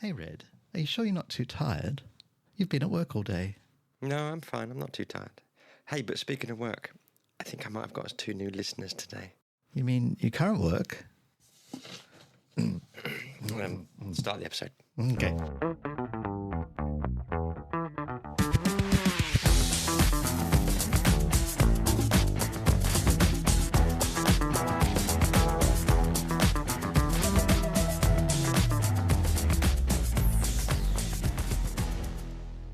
Hey, Red, are you sure you're not too tired? You've been at work all day. No, I'm fine. I'm not too tired. Hey, but speaking of work, I think I might have got us 2 new listeners today. You mean your current work? Start the episode. Okay.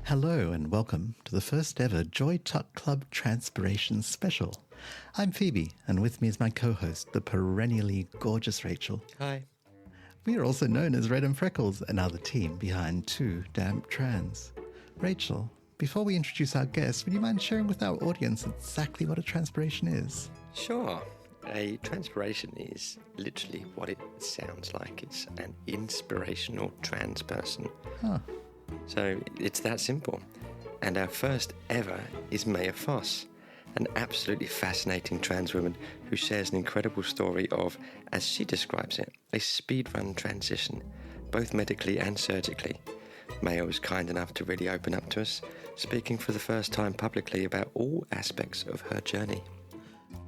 Hello and welcome to the first ever Joy Tuck Club Transpiration special. I'm Phoebe, and with me is my co-host, the perennially gorgeous Rachel. Hi. We are also known as Red+Freckles and are the team behind Too Damp Trans. Rachel, before we introduce our guest, would you mind sharing with our audience exactly what a transpiration is? Sure. A transpiration is literally what it sounds like. It's an inspirational trans person. Huh. So it's that simple. And our first ever is Meja Foss, an absolutely fascinating trans woman who shares an incredible story of, as she describes it, a speedrun transition, both medically and surgically. Meja was kind enough to really open up to us, speaking for the first time publicly about all aspects of her journey.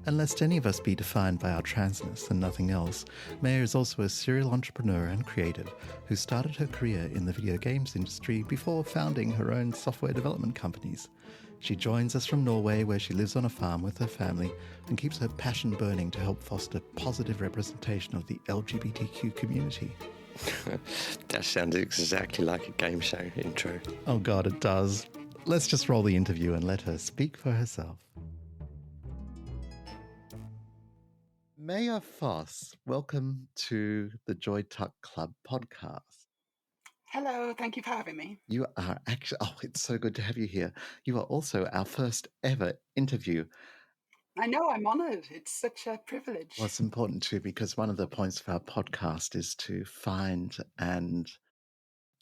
And lest any of us be defined by our transness and nothing else, Meja is also a serial entrepreneur and creative who started her career in the video games industry before founding her own software development companies. She joins us from Norway, where she lives on a farm with her family and keeps her passion burning to help foster positive representation of the LGBTQ community. That sounds exactly like a game show intro. Oh God, it does. Let's just roll the interview and let her speak for herself. Meja Foss, welcome to the Joy Tuck Club podcast. Hello, thank you for having me. You are actually, it's so good to have you here. You are also our first ever interview. I know, I'm honoured. It's such a privilege. Well, it's important too, because one of the points of our podcast is to find and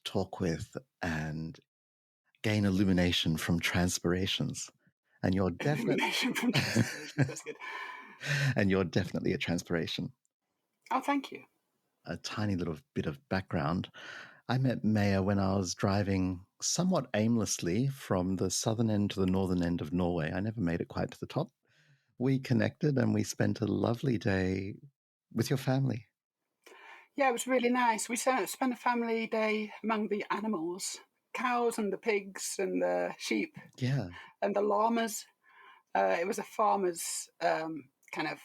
talk with and gain illumination from transpirations. And you're definitely Illumination from transpiration. That's good. And you're definitely a transpiration. Oh, thank you. A tiny little bit of background. I met Meja when I was driving somewhat aimlessly from the southern end to the northern end of Norway. I never made it quite to the top. We connected and we spent a lovely day with your family. Yeah, it was really nice. We spent a family day among the animals, cows and the pigs and the sheep. Yeah. And the llamas. It was a farmer's kind of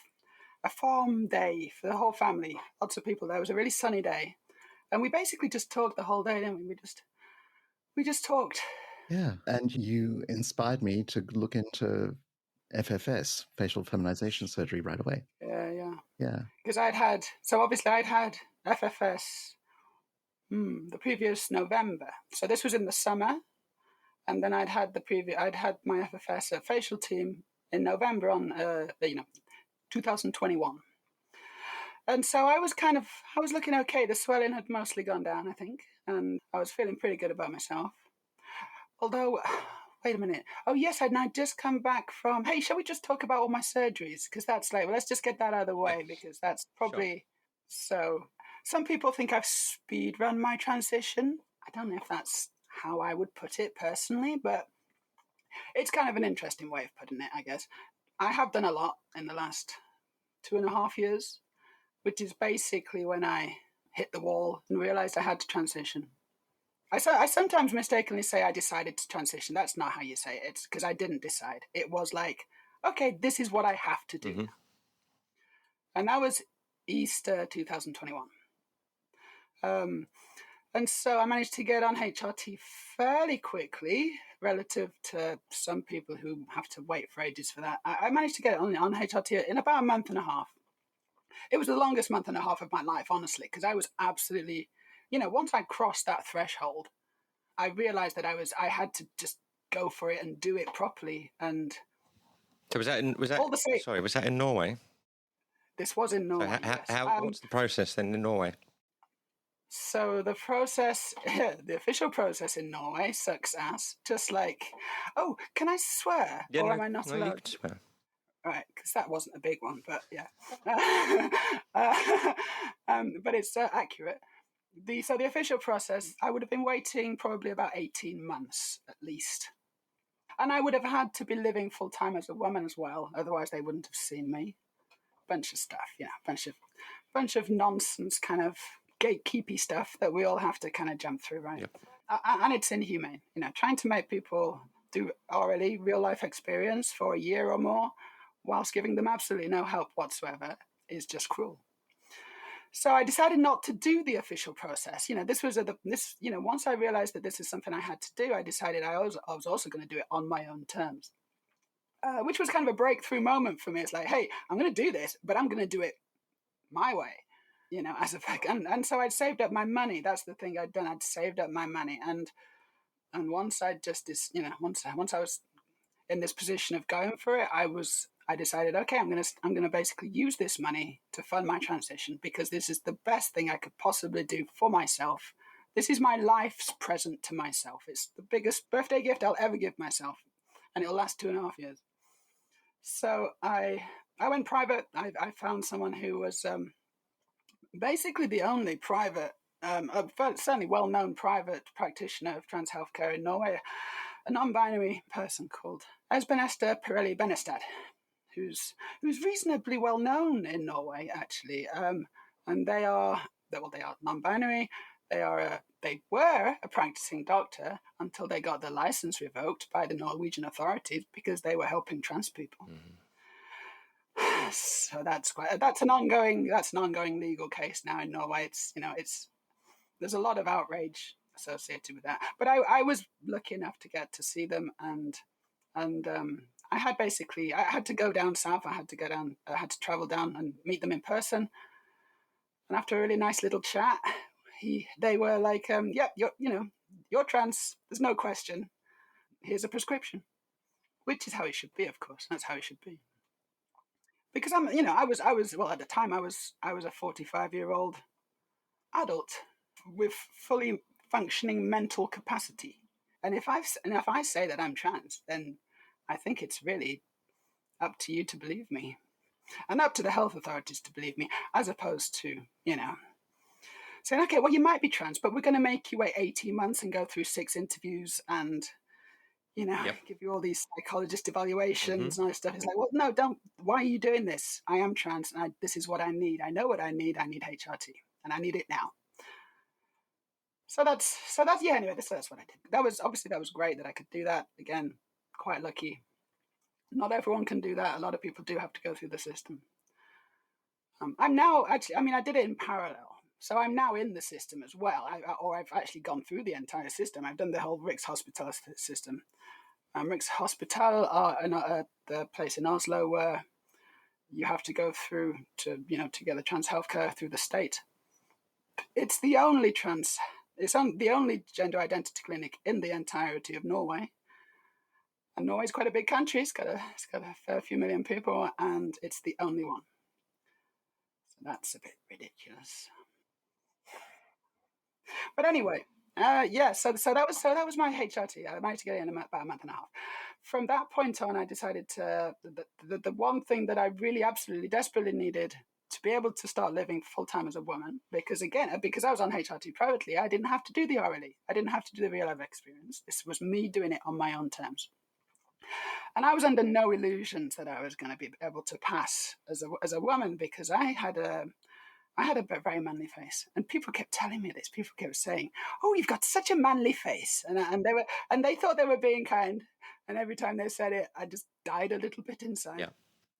a farm day for the whole family. Lots of people there. It was a really sunny day. And we basically just talked the whole day, didn't we? We just talked. Yeah. And you inspired me to look into FFS, facial feminization surgery, right away. Yeah. Because I'd had FFS the previous November. So this was in the summer. And then I'd had my FFS facial team in November on 2021. And so I was looking okay. The swelling had mostly gone down, I think, and I was feeling pretty good about myself. Although, wait a minute. Oh yes, I'd now just come back from. Hey, shall we just talk about all my surgeries? Because that's like, well, let's just get that out of the way because that's probably sure. So. Some people think I've speed run my transition. I don't know if that's how I would put it personally, but it's kind of an interesting way of putting it, I guess. I have done a lot in the last 2.5 years, which is basically when I hit the wall and realized I had to transition. I sometimes mistakenly say I decided to transition. That's not how you say it. It's because I didn't decide. It was like, okay, this is what I have to do. Mm-hmm. And that was Easter 2021. And so I managed to get on HRT fairly quickly relative to some people who have to wait for ages for that. I managed to get on HRT in about a month and a half. It was the longest month and a half of my life, honestly, because I was absolutely, once I crossed that threshold, I realized that I had to just go for it and do it properly. And so was that in Norway? This was in Norway. So what's the process then in Norway? So the process, the official process in Norway sucks ass. Just like, oh, can I swear? Yeah, or am I not allowed? You can swear. Right, because that wasn't a big one, but yeah. But it's accurate. the official process, I would have been waiting probably about 18 months at least. And I would have had to be living full time as a woman as well. Otherwise, they wouldn't have seen me. Bunch of stuff, bunch of nonsense, kind of gatekeepy stuff that we all have to kind of jump through, right? Yep. And it's inhumane, trying to make people do already real life experience for a year or more, whilst giving them absolutely no help whatsoever, is just cruel. So I decided not to do the official process. Once I realized that this is something I had to do, I decided I was also going to do it on my own terms, which was kind of a breakthrough moment for me. It's like, hey, I'm going to do this, but I'm going to do it my way, and so I'd saved up my money. That's the thing I'd done. I'd saved up my money, and once I was in this position of going for it, I decided, okay, I'm gonna basically use this money to fund my transition, because this is the best thing I could possibly do for myself. This is my life's present to myself. It's the biggest birthday gift I'll ever give myself, and it'll last 2.5 years. So I went private. I found someone who was basically the only private, certainly well-known private practitioner of trans healthcare in Norway, a non-binary person called Esben Esther Pirelli Benestad, who's reasonably well known in Norway, actually, and they are non-binary. They were a practicing doctor until they got their license revoked by the Norwegian authorities because they were helping trans people. Mm-hmm. So that's an ongoing legal case now in Norway. There's a lot of outrage associated with that. But I was lucky enough to get to see them, and I had to go down south. I had to travel down and meet them in person. And after a really nice little chat, they were like, "Yep, you're trans. There's no question. Here's a prescription," which is how it should be, of course. That's how it should be. Because at the time I was a 45-year-old adult with fully functioning mental capacity. And if I say that I'm trans, then I think it's really up to you to believe me, and up to the health authorities to believe me, as opposed to, saying, okay, well, you might be trans, but we're going to make you wait 18 months and go through 6 interviews and, give you all these psychologist evaluations and all this stuff. It's like, well, no, don't. Why are you doing this? I am trans, and this is what I need. I know what I need. I need HRT, and I need it now. So that's what I did. That was great that I could do that. Again, quite lucky. Not everyone can do that. A lot of people do have to go through the system. I'm now I did it in parallel. So I'm now in the system as well. I've actually gone through the entire system. I've done the whole Rikshospital system. Rikshospital are the place in Oslo where you have to go through to get the trans healthcare through the state. It's the only gender identity clinic in the entirety of Norway. And Norway's quite a big country. It's got a fair few million people, and it's the only one. So that's a bit ridiculous. But anyway, So that was my HRT. I managed to get it in about a month and a half. From that point on, I decided the one thing that I really absolutely desperately needed to be able to start living full time as a woman, because I was on HRT privately, I didn't have to do the RLE. I didn't have to do the real life experience. This was me doing it on my own terms. And I was under no illusions that I was going to be able to pass as a woman, because I had a very manly face, and people kept telling me this. People kept saying, "Oh, you've got such a manly face," and they thought they were being kind. And every time they said it, I just died a little bit inside. Yeah.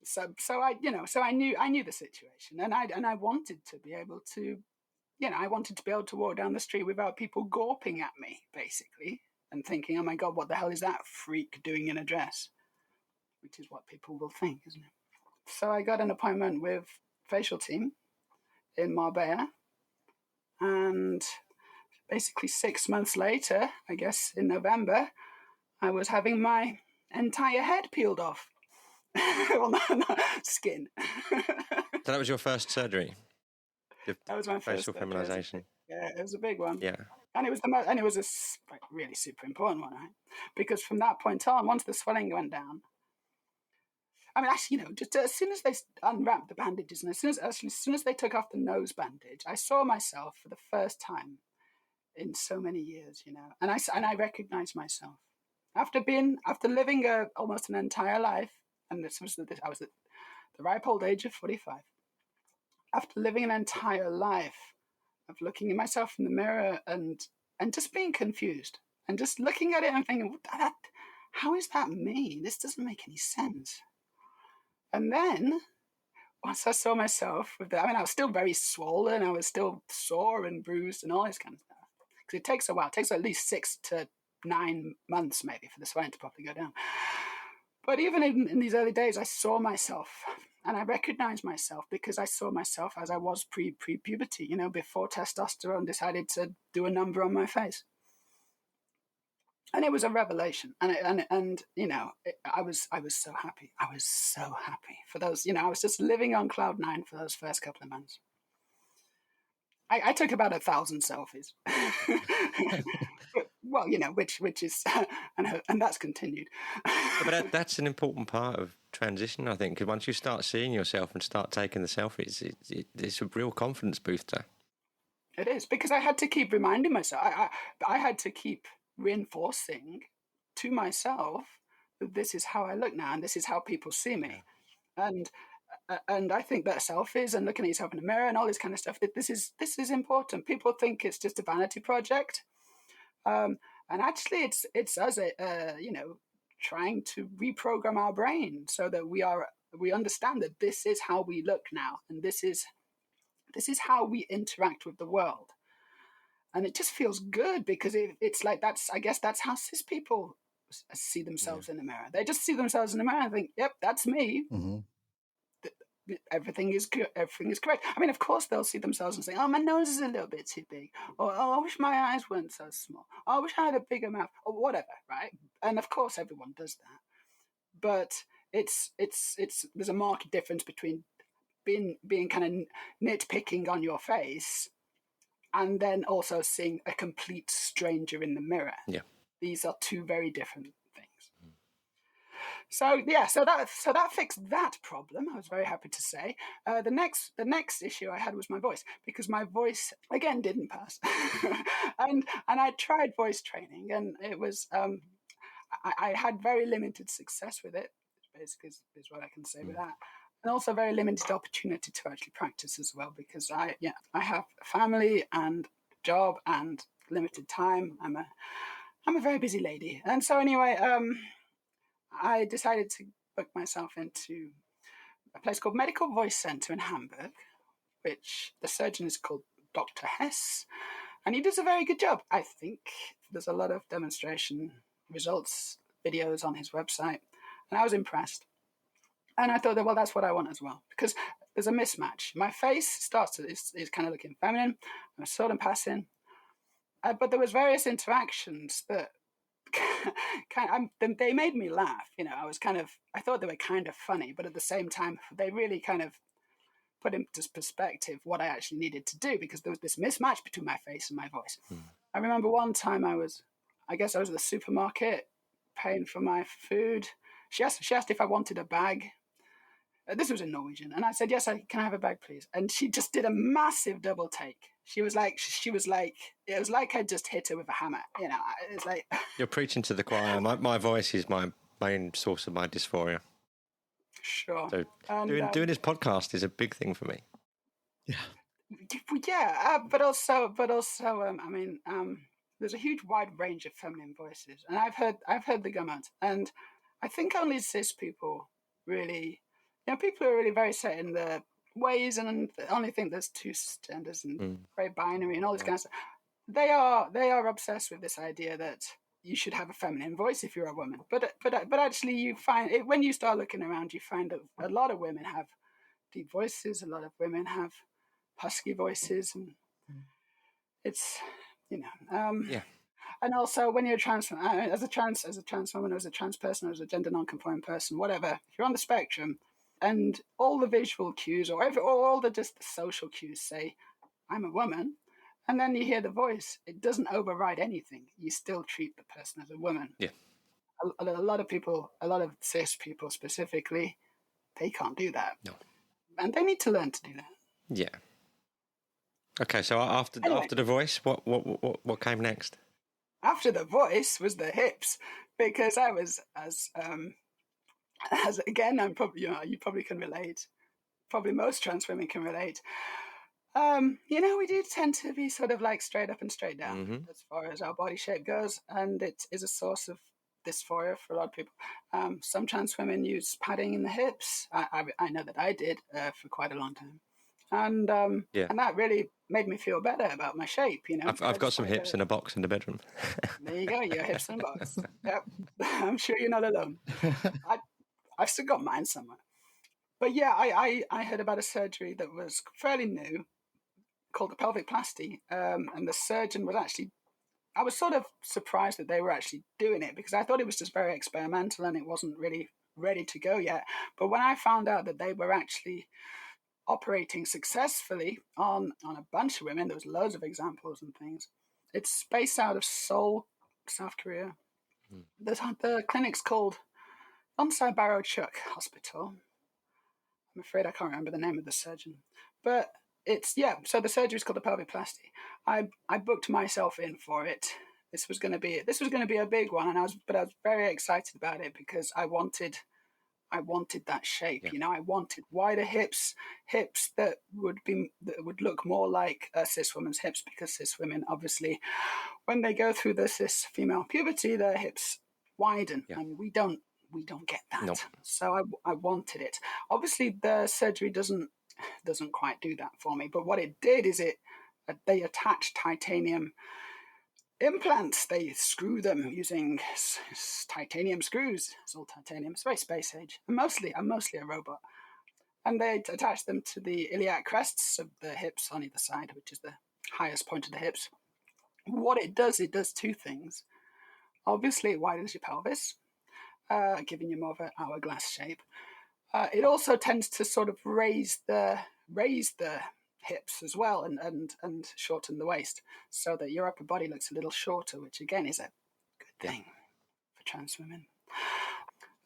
So I knew the situation, and I wanted to be able to, walk down the street without people gawping at me, basically, and thinking, "Oh my God, what the hell is that freak doing in a dress?" Which is what people will think, isn't it? So I got an appointment with facial team in Marbella, and basically 6 months later, I guess in November, I was having my entire head peeled off. Well, no, skin. So that was your first surgery? That was my first facial feminization. Yeah, it was a big one. Yeah. And it was a really super important one, right? Because from that point on, once the swelling went down, I mean, actually, just as soon as they unwrapped the bandages and as soon as they took off the nose bandage, I saw myself for the first time in so many years, and I recognized myself after living almost an entire life, and I was at the ripe old age of 45. After living an entire life of looking at myself in the mirror and just being confused and just looking at it and thinking, how is that me? This doesn't make any sense. And then once I saw myself I was still very swollen. I was still sore and bruised and all this kind of stuff. Because it takes a while. It takes at least 6 to 9 months maybe for the swelling to properly go down. But even in these early days, I saw myself and I recognized myself because I saw myself as I was pre-puberty, before testosterone decided to do a number on my face. And it was a revelation, I was so happy. I was so happy for those. I was just living on cloud 9 for those first couple of months. I took about 1,000 selfies. Well, which is, and that's continued. But that's an important part of transition, I think, because once you start seeing yourself and start taking the selfies, it's a real confidence booster. It is, because I had to keep reminding myself. I had to keep reinforcing to myself that this is how I look now and this is how people see me. And I think that selfies and looking at yourself in the mirror and all this kind of stuff, this is important. People think it's just a vanity project, and actually it's us trying to reprogram our brain so that we understand that this is how we look now, and this is how we interact with the world. And it just feels good because it's like I guess that's how cis people see themselves in the mirror. They just see themselves in the mirror and think, yep, that's me. Mm-hmm. Everything is correct. I mean, of course they'll see themselves and say, oh, my nose is a little bit too big, or oh, I wish my eyes weren't so small, oh, I wish I had a bigger mouth, or whatever, right? And of course everyone does that. But there's a marked difference between being kind of nitpicking on your face and then also seeing a complete stranger in the mirror. Yeah. These are two very different things. So that fixed that problem. I was very happy to say. The next issue I had was my voice, because my voice again didn't pass, and I tried voice training, and it was I had very limited success with it. Basically, is what I can say with that. And also very limited opportunity to actually practice as well, because I have a family and job and limited time. I'm a very busy lady, and so anyway, I decided to book myself into a place called Medical Voice Center in Hamburg, which the surgeon is called Dr. Hess, and he does a very good job. I think there's a lot of demonstration results videos on his website, and I was impressed. And I thought that, well, that's what I want as well, because there's a mismatch. My face is kind of looking feminine. I'm sort of passing. But there was various interactions that they made me laugh. I thought they were kind of funny, but at the same time, they really kind of put into perspective what I actually needed to do, because there was this mismatch between my face and my voice. I remember one time I was at the supermarket paying for my food. She asked if I wanted a bag. This was in Norwegian, and I said, yes, can I have a bag, please? And she just did a massive double take. It was like I just hit her with a hammer. It's like You're preaching to the choir. My voice is my main source of my dysphoria. Sure. So doing this podcast is a big thing for me. Yeah, but also, there's a huge wide range of feminine voices, and I've heard the gamut, and I think only cis people really. People are really very set in their ways and only think there's two genders and very binary and all this kind of stuff. They are obsessed with this idea that you should have a feminine voice if you're a woman. But actually, you find it, when you start looking around, you find that a lot of women have deep voices. A lot of women have husky voices, and it's And also, when you're as a trans woman, or as a trans person, or as a gender non-conforming person, whatever, if you're on the spectrum, and all the visual cues or all the just the social cues say, I'm a woman, and then you hear the voice, it doesn't override anything. You still treat the person as a woman. Yeah. A lot of people, a lot of cis people specifically, they can't do that. No. And they need to learn to do that. Yeah. Okay, so after the voice, what came next? After the voice was the hips, because I was as again, I'm probably, you probably can relate. Probably most trans women can relate. We do tend to be sort of like straight up and straight down as far as our body shape goes, and it is a source of dysphoria for a lot of people. Some trans women use padding in the hips. I know that I did for quite a long time, and that really made me feel better about my shape. I've got some hips in a box in the bedroom. There you go, your hips in a box. Yep, I'm sure you're not alone. I've still got mine somewhere. But yeah, I heard about a surgery that was fairly new called the pelvic plasty, and the surgeon was actually, I was sort of surprised that they were actually doing it, because I thought it was just very experimental and it wasn't really ready to go yet. But when I found out that they were actually operating successfully on a bunch of women, there was loads of examples and things. It's based out of Seoul, South Korea. The clinic's called Onsai Baro-chuk Hospital. I'm afraid I can't remember the name of the surgeon, but so the surgery is called the pelvic plasty. I booked myself in for it. This was going to be a big one, and I was very excited about it because I wanted that shape. Yeah. I wanted wider hips that would look more like a cis woman's hips, because cis women, obviously, when they go through the cis female puberty, their hips widen, and we don't get that. Nope. So I wanted it. Obviously, the surgery doesn't quite do that for me. But what it did is they attached titanium implants. They screw them using titanium screws. It's all titanium. It's very space age. I'm mostly a robot. And they attach them to the iliac crests of the hips on either side, which is the highest point of the hips. What it does two things. Obviously, it widens your pelvis, giving you more of an hourglass shape. It also tends to sort of raise the hips as well, and shorten the waist, so that your upper body looks a little shorter, which again is a good thing for trans women.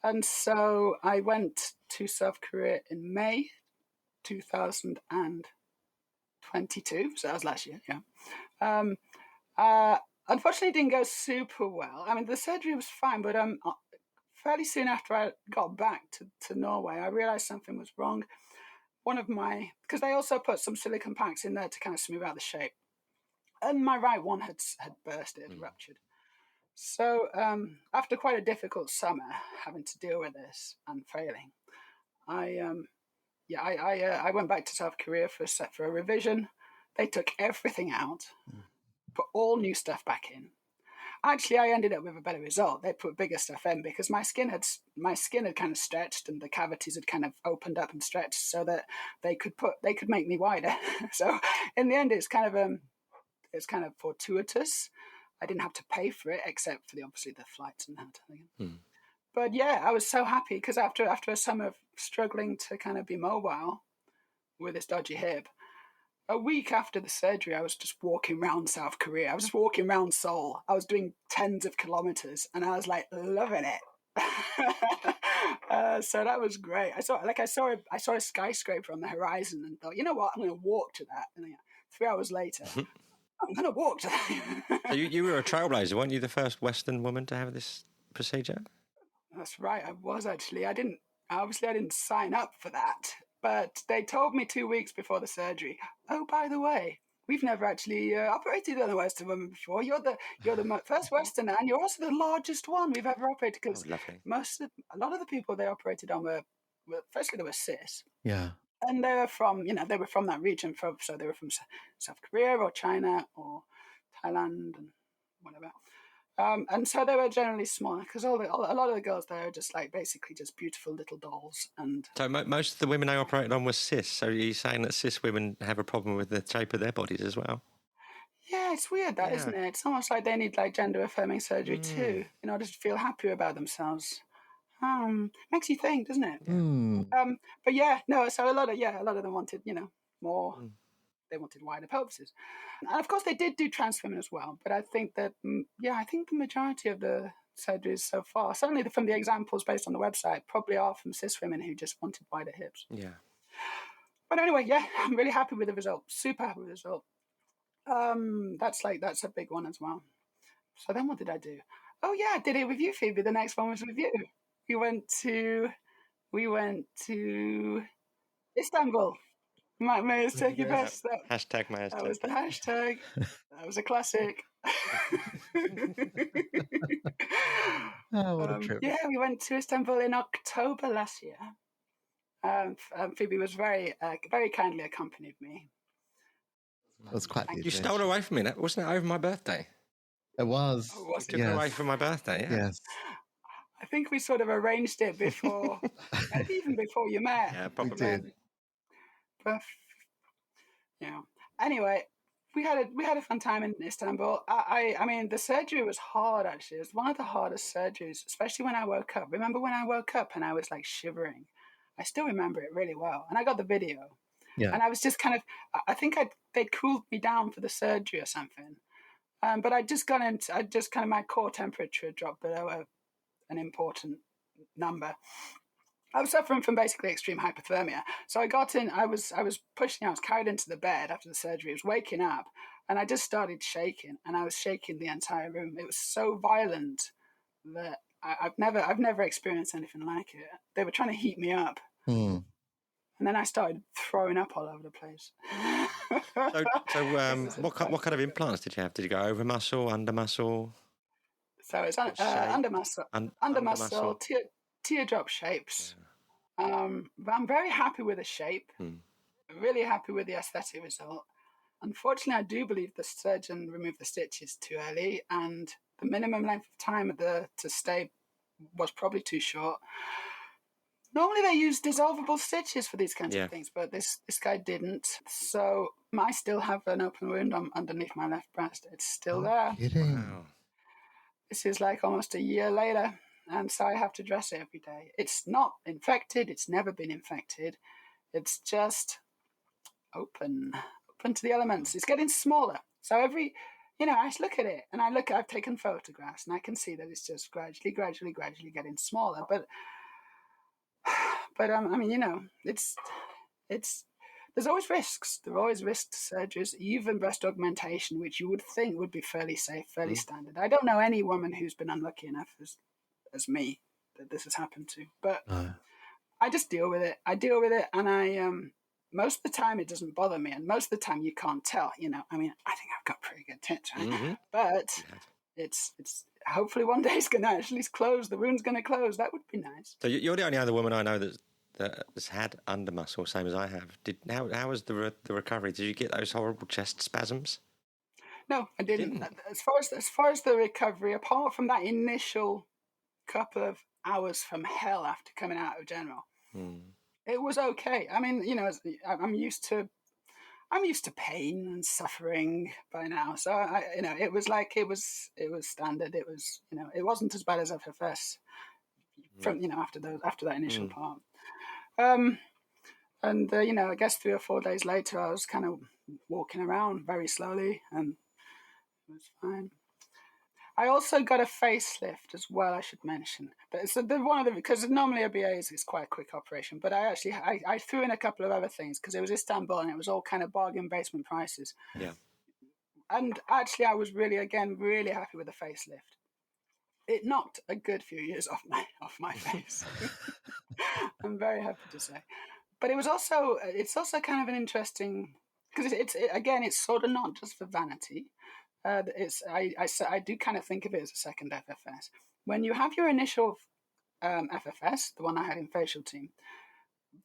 And so I went to South Korea in May 2022, so that was last year. Unfortunately, it didn't go super well. I mean, the surgery was fine, but fairly soon after I got back to Norway, I realized something was wrong. Because they also put some silicone packs in there to kind of smooth out the shape, and my right one had burst, it had ruptured. So after quite a difficult summer, having to deal with this and failing, I went back to South Korea for a revision. They took everything out, put all new stuff back in. Actually, I ended up with a better result. They put bigger stuff in because my skin had kind of stretched, and the cavities had kind of opened up and stretched, so that they could make me wider. So in the end, it's kind of fortuitous. I didn't have to pay for it, except for obviously the flights and that. But yeah, I was so happy because after a summer of struggling to kind of be mobile with this dodgy hip, a week after the surgery, I was just walking around South Korea. I was just walking around Seoul. I was doing tens of kilometers, and I was like loving it. So that was great. I saw a skyscraper on the horizon, and thought, you know what, I'm going to walk to that. And 3 hours later, I'm going to walk to that. So you were a trailblazer, weren't you? The first Western woman to have this procedure. That's right. I was actually. I didn't sign up for that. But they told me 2 weeks before the surgery, oh, by the way, we've never actually operated on a Western woman before. You're the first Westerner, and you're also the largest one we've ever operated. Because a lot of the people they operated on were firstly, they were cis. Yeah. And they were from that region. So they were from South Korea or China or Thailand and whatever. And so they were generally smaller because a lot of the girls there are just like basically just beautiful little dolls. And so most of the women they operated on were cis. So you're saying that cis women have a problem with the shape of their bodies as well? Yeah, it's weird that, isn't it? It's almost like they need like gender-affirming surgery too, in order to feel happier about themselves. Makes you think, doesn't it? But yeah, no. So a lot of them wanted more. They wanted wider pelvises. And of course they did do trans women as well, but I think that the majority of the surgeries so far. Certainly from the examples based on the website, probably are from cis women who just wanted wider hips. Yeah. But anyway, yeah, I'm really happy with the result. Super happy with the result. That's a big one as well. So then what did I do? Oh yeah, I did it with you, Phoebe. The next one was with you. We went to Istanbul. Maya's Turkey Fest. Hashtag Maya's That Turkey. was the hashtag. That was a classic. Oh, what a trip. Yeah, we went to Istanbul in October last year. Phoebe was very kindly accompanied me. It was quite the You adventure. stole it away from me. Wasn't it over my birthday? It was. Oh, was You it? took it away from my birthday, yeah. Yes. I think we sort of arranged it before, maybe even before you met. Yeah, probably. did. But yeah. Anyway, we had a fun time in Istanbul. I mean, the surgery was hard. Actually, it was one of the hardest surgeries, especially when I woke up. Remember when I woke up and I was like shivering? I still remember it really well, and I got the video. Yeah. And I was just kind of, I think they'd cooled me down for the surgery or something. But I just kind of, my core temperature had dropped below an important number. I was suffering from basically extreme hypothermia. So I got in, I was carried into the bed after the surgery. I was waking up and I just started shaking, and I was shaking the entire room. It was so violent that I've never experienced anything like it. They were trying to heat me up. Mm. And then I started throwing up all over the place. What kind of implants did you have? Did you go over muscle, under muscle? So it's under muscle, teardrop shapes. Yeah. But I'm very happy with the shape. Really happy with the aesthetic result. Unfortunately, I do believe the surgeon removed the stitches too early, and the minimum length of time to stay was probably too short. Normally they use dissolvable stitches for these kinds of things, but this guy didn't. So I still have an open wound underneath my left breast. It's still there. Kidding. Wow. This is like almost a year later, and so I have to dress it every day. It's not infected. It's never been infected. It's just open to the elements. It's getting smaller. So I look at it and I've taken photographs and I can see that it's just gradually getting smaller. But I mean, it's there's always risks. There are always risks to surgeries, even breast augmentation, which you would think would be fairly safe, fairly standard. I don't know any woman who's been unlucky enough as me that this has happened to, but I just deal with it. And I most of the time it doesn't bother me, and most of the time you can't tell. I mean, I think I've got pretty good tits, right? Mm-hmm. But it's hopefully one day it's going to actually close. The wound's going to close. That would be nice. So you're the only other woman I know that's had under muscle, same as I have. How was the recovery? Did you get those horrible chest spasms? No, I didn't. As far as the recovery, apart from that initial couple of hours from hell after coming out of general, it was okay. I mean, I'm used to pain and suffering by now, so it was standard. It was, it wasn't as bad as FFS from after that initial part. And I guess 3 or 4 days later, I was kind of walking around very slowly, and it was fine. I also got a facelift as well, I should mention. But it's because normally a BA is quite a quick operation, but I threw in a couple of other things because it was Istanbul and it was all kind of bargain basement prices. Yeah. And actually, I was really happy with the facelift. It knocked a good few years off my face. I'm very happy to say. But it's also kind of an interesting, because it's sort of not just for vanity. I do kind of think of it as a second FFS. When you have your initial FFS, the one I had in facial team,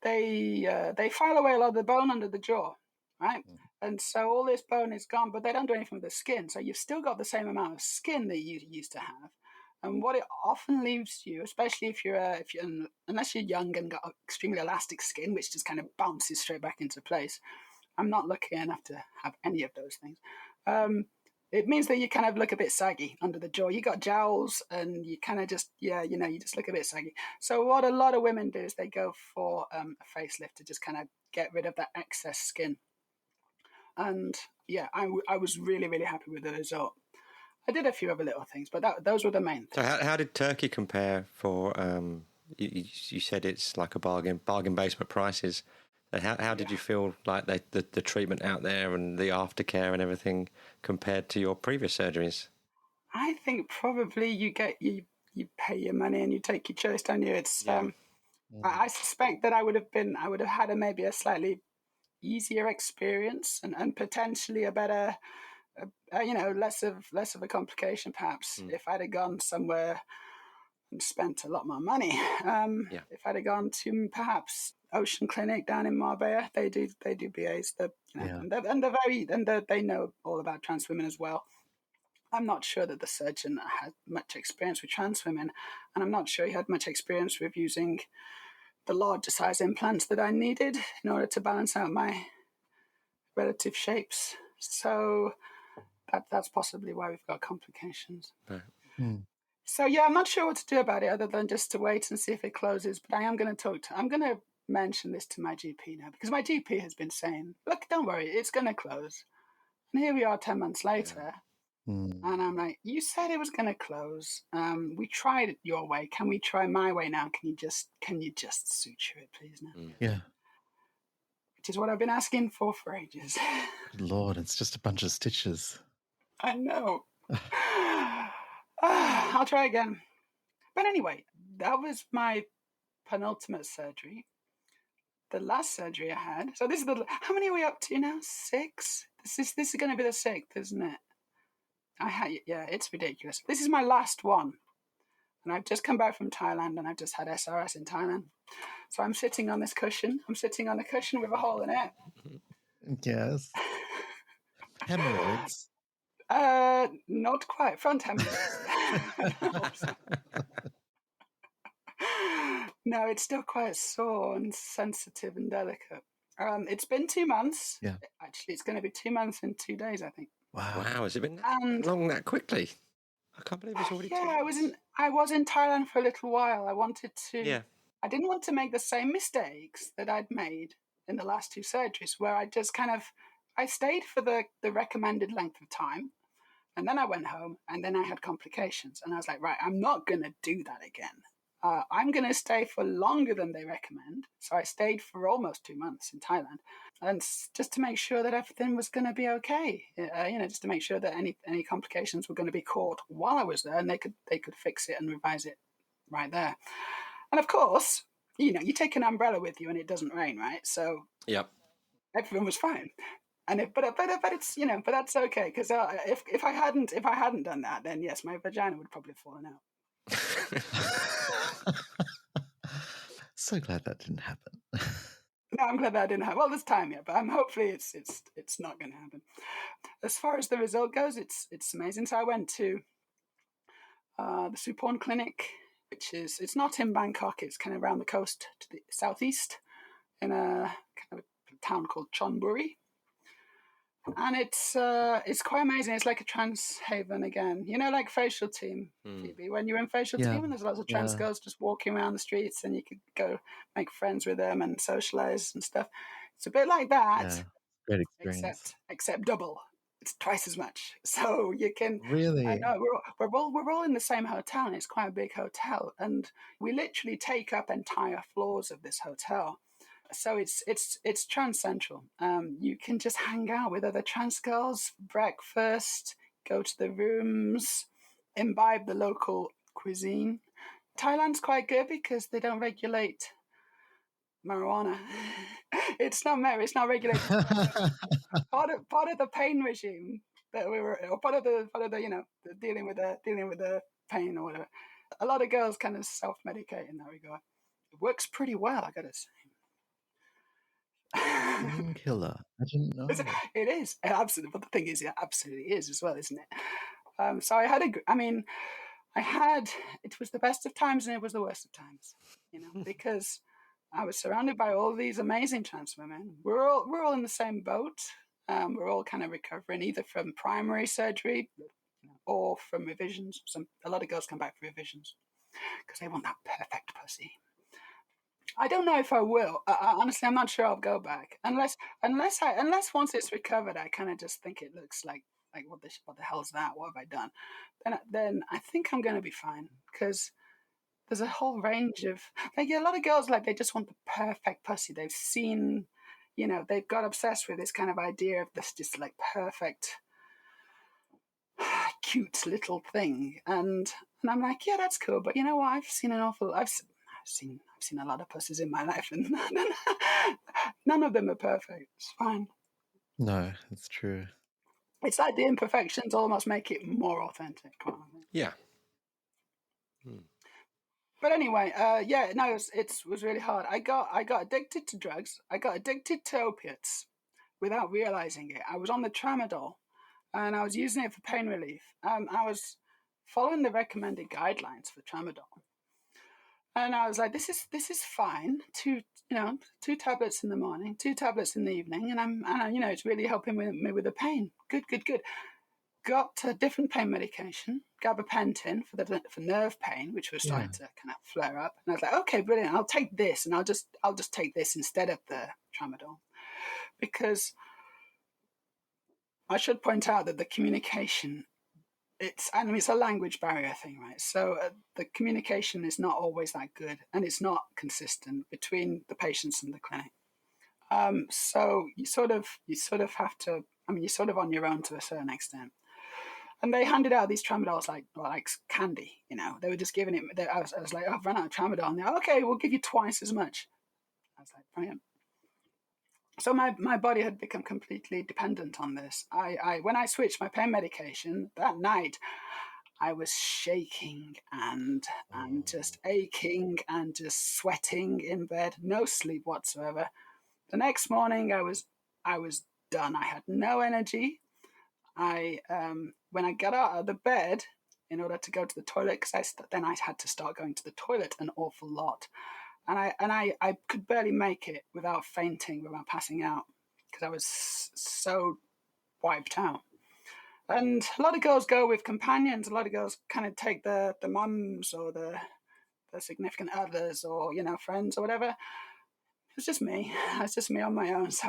they file away a lot of the bone under the jaw, right? And so all this bone is gone, but they don't do anything with the skin. So you've still got the same amount of skin that you used to have. And what it often leaves you, especially if unless you're young and got extremely elastic skin, which just kind of bounces straight back into place. I'm not lucky enough to have any of those things. It means that you kind of look a bit saggy under the jaw. You got jowls, and you kind of just you just look a bit saggy. So what a lot of women do is they go for a facelift to just kind of get rid of that excess skin. And I was really, really happy with the result. I did a few other little things, but those were the main So things. how did Turkey compare for, you said it's like a bargain basement prices. How did you feel like the treatment out there and the aftercare and everything compared to your previous surgeries? I think probably you pay your money and you take your choice, don't you? It's I suspect that I would have had maybe a slightly easier experience and potentially a better, less of a complication perhaps if I'd have gone somewhere and spent a lot more money. If I'd have gone to perhaps Ocean Clinic down in Marbella, they do BAs, they know all about trans women as well. I'm not sure that the surgeon had much experience with trans women, and I'm not sure he had much experience with using the larger size implants that I needed in order to balance out my relative shapes. So that's possibly why we've got complications. Right. So yeah, I'm not sure what to do about it other than just to wait and see if it closes. But I am going to I'm going to mention this to my GP now, because my GP has been saying, look, don't worry, it's going to close. And here we are 10 months later. And I'm like, you said it was going to close. We tried it your way. Can we try my way now? Can you just suture it, please, now? Yeah. Which is what I've been asking for ages. Good Lord, it's just a bunch of stitches. I know. I'll try again. But anyway, that was my penultimate surgery. The last surgery I had. So this is how many are we up to now? 6? This is going to be the 6th, isn't it? It's ridiculous. This is my last one. And I've just come back from Thailand and I've just had SRS in Thailand. So I'm sitting on this cushion. I'm sitting on a cushion with a hole in it. Yes. Hemorrhoids. Not quite. Front hemorrhoids. No, it's still quite sore and sensitive and delicate. It's been 2 months. Yeah. Actually, it's going to be 2 months in 2 days, I think. Wow. Has it been long that quickly? I can't believe it's already 2 months. I was in Thailand for a little while. Yeah. I didn't want to make the same mistakes that I'd made in the last 2 surgeries, where I just I stayed for the recommended length of time, and then I went home, and then I had complications, and I was like, right, I'm not going to do that again. I'm going to stay for longer than they recommend. So I stayed for almost 2 months in Thailand, and just to make sure that everything was going to be okay. Just to make sure that any complications were going to be caught while I was there, and they could fix it and revise it right there. And of course, you take an umbrella with you, and it doesn't rain, right? So everything was fine. And but it's but that's okay, because if I hadn't done that, then yes, my vagina would probably have fallen out. So glad that didn't happen. No, I'm glad that didn't happen. Well, there's time yet, but hopefully it's not going to happen. As far as the result goes, it's amazing. So I went to the Suporn Clinic, it's not in Bangkok. It's kind of around the coast to the southeast, in a kind of a town called Chonburi. And it's quite amazing. It's like a trans haven again. like Facial Team, Phoebe. When you're in Facial Team, and there's lots of trans girls just walking around the streets, and you could go make friends with them and socialize and stuff. It's a bit like that. Yeah, great experience. Except double. It's twice as much. So you can really. I know we're all in the same hotel, and it's quite a big hotel, and we literally take up entire floors of this hotel. So it's trans central. You can just hang out with other trans girls, breakfast, go to the rooms, imbibe the local cuisine. Thailand's quite good because they don't regulate marijuana. It's not regulated. part of the pain regime that we were, or part of the the dealing with the pain or whatever. A lot of girls kind of self-medicate in that regard. It works pretty well, I gotta say. Killer. I didn't know. It is absolutely, but the thing is, it absolutely is as well, isn't it? So I had it was the best of times and it was the worst of times, because I was surrounded by all these amazing trans women. We're all in the same boat. We're all kind of recovering either from primary surgery or from revisions. A lot of girls come back for revisions because they want that perfect pussy. I don't know if I will. Honestly, I'm not sure I'll go back unless once it's recovered, I kind of just think it looks like like, what the hell's that? What have I done? Then I think I'm going to be fine, because there's a whole range of, like, a lot of girls, like, they just want the perfect pussy. They've seen, they've got obsessed with this kind of idea of this just like perfect, cute little thing, and I'm like, yeah, that's cool, but you know what? I've seen a lot of pussies in my life, and none of them are perfect. It's fine. No, it's true. It's like the imperfections almost make it more authentic. Yeah. But anyway, no, it was really hard. I got addicted to drugs. I got addicted to opiates without realizing it. I was on the tramadol, and I was using it for pain relief. I was following the recommended guidelines for tramadol, and I was like, this is fine. Two tablets in the morning, 2 tablets in the evening, and it's really helping me with the pain. Good. Got a different pain medication, gabapentin for nerve pain, which was starting to kind of flare up. And I was like, okay, brilliant. I'll take this, and I'll just take this instead of the tramadol, because I should point out that the communication, it's a language barrier thing, right? So the communication is not always that good, and it's not consistent between the patients and the clinic. So you sort of have to. You're sort of on your own to a certain extent. And they handed out these tramadols like candy, They were just giving it. I was like, I've run out of tramadol. And they're like, okay, we'll give you twice as much. I was like, brilliant. So my body had become completely dependent on this. When I switched my pain medication that night, I was shaking and just aching and just sweating in bed, no sleep whatsoever. The next morning, I was done. I had no energy. When I got out of the bed in order to go to the toilet, because then I had to start going to the toilet an awful lot, and I could barely make it without fainting, without passing out, because I was so wiped out. And a lot of girls go with companions. A lot of girls kind of take the mums or the significant others, or friends or whatever. It was just me. It was just me on my own. So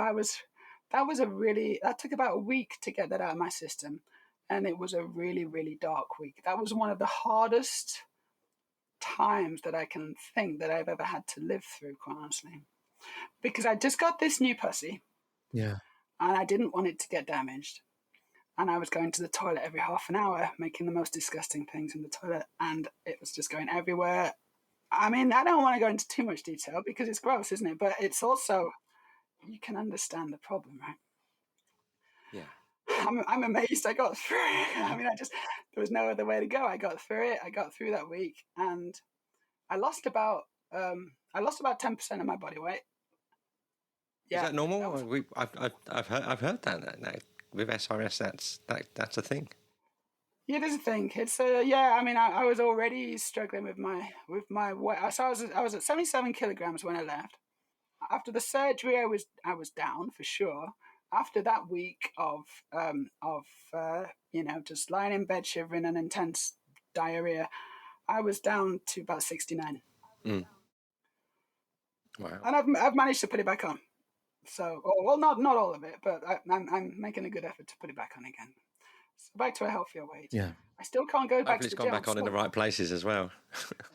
that took about a week to get that out of my system. And it was a really, really dark week. That was one of the hardest times that I can think that I've ever had to live through, quite honestly. Because I just got this new pussy. Yeah. And I didn't want it to get damaged. And I was going to the toilet every half an hour, making the most disgusting things in the toilet. And it was just going everywhere. I don't want to go into too much detail because it's gross, isn't it? But it's also, you can understand the problem, right? Yeah. I'm amazed I got through it. There was no other way to go. I got through it. I got through that week, and I lost about 10% of my body weight. Yeah. Is that normal? I've heard that with SRS. That's a thing. Yeah, it is a thing. It's I was already struggling with my weight. So I was at 77 kilograms when I left. After the surgery, I was down for sure. After that week of just lying in bed shivering and intense diarrhea, I was down to about 69. Wow. And I've managed to put it back on. So, well, not all of it, but I'm making a good effort to put it back on again. So back to a healthier weight. Yeah. I still can't go back Hopefully to the it's gone gym. back on in the right places as well.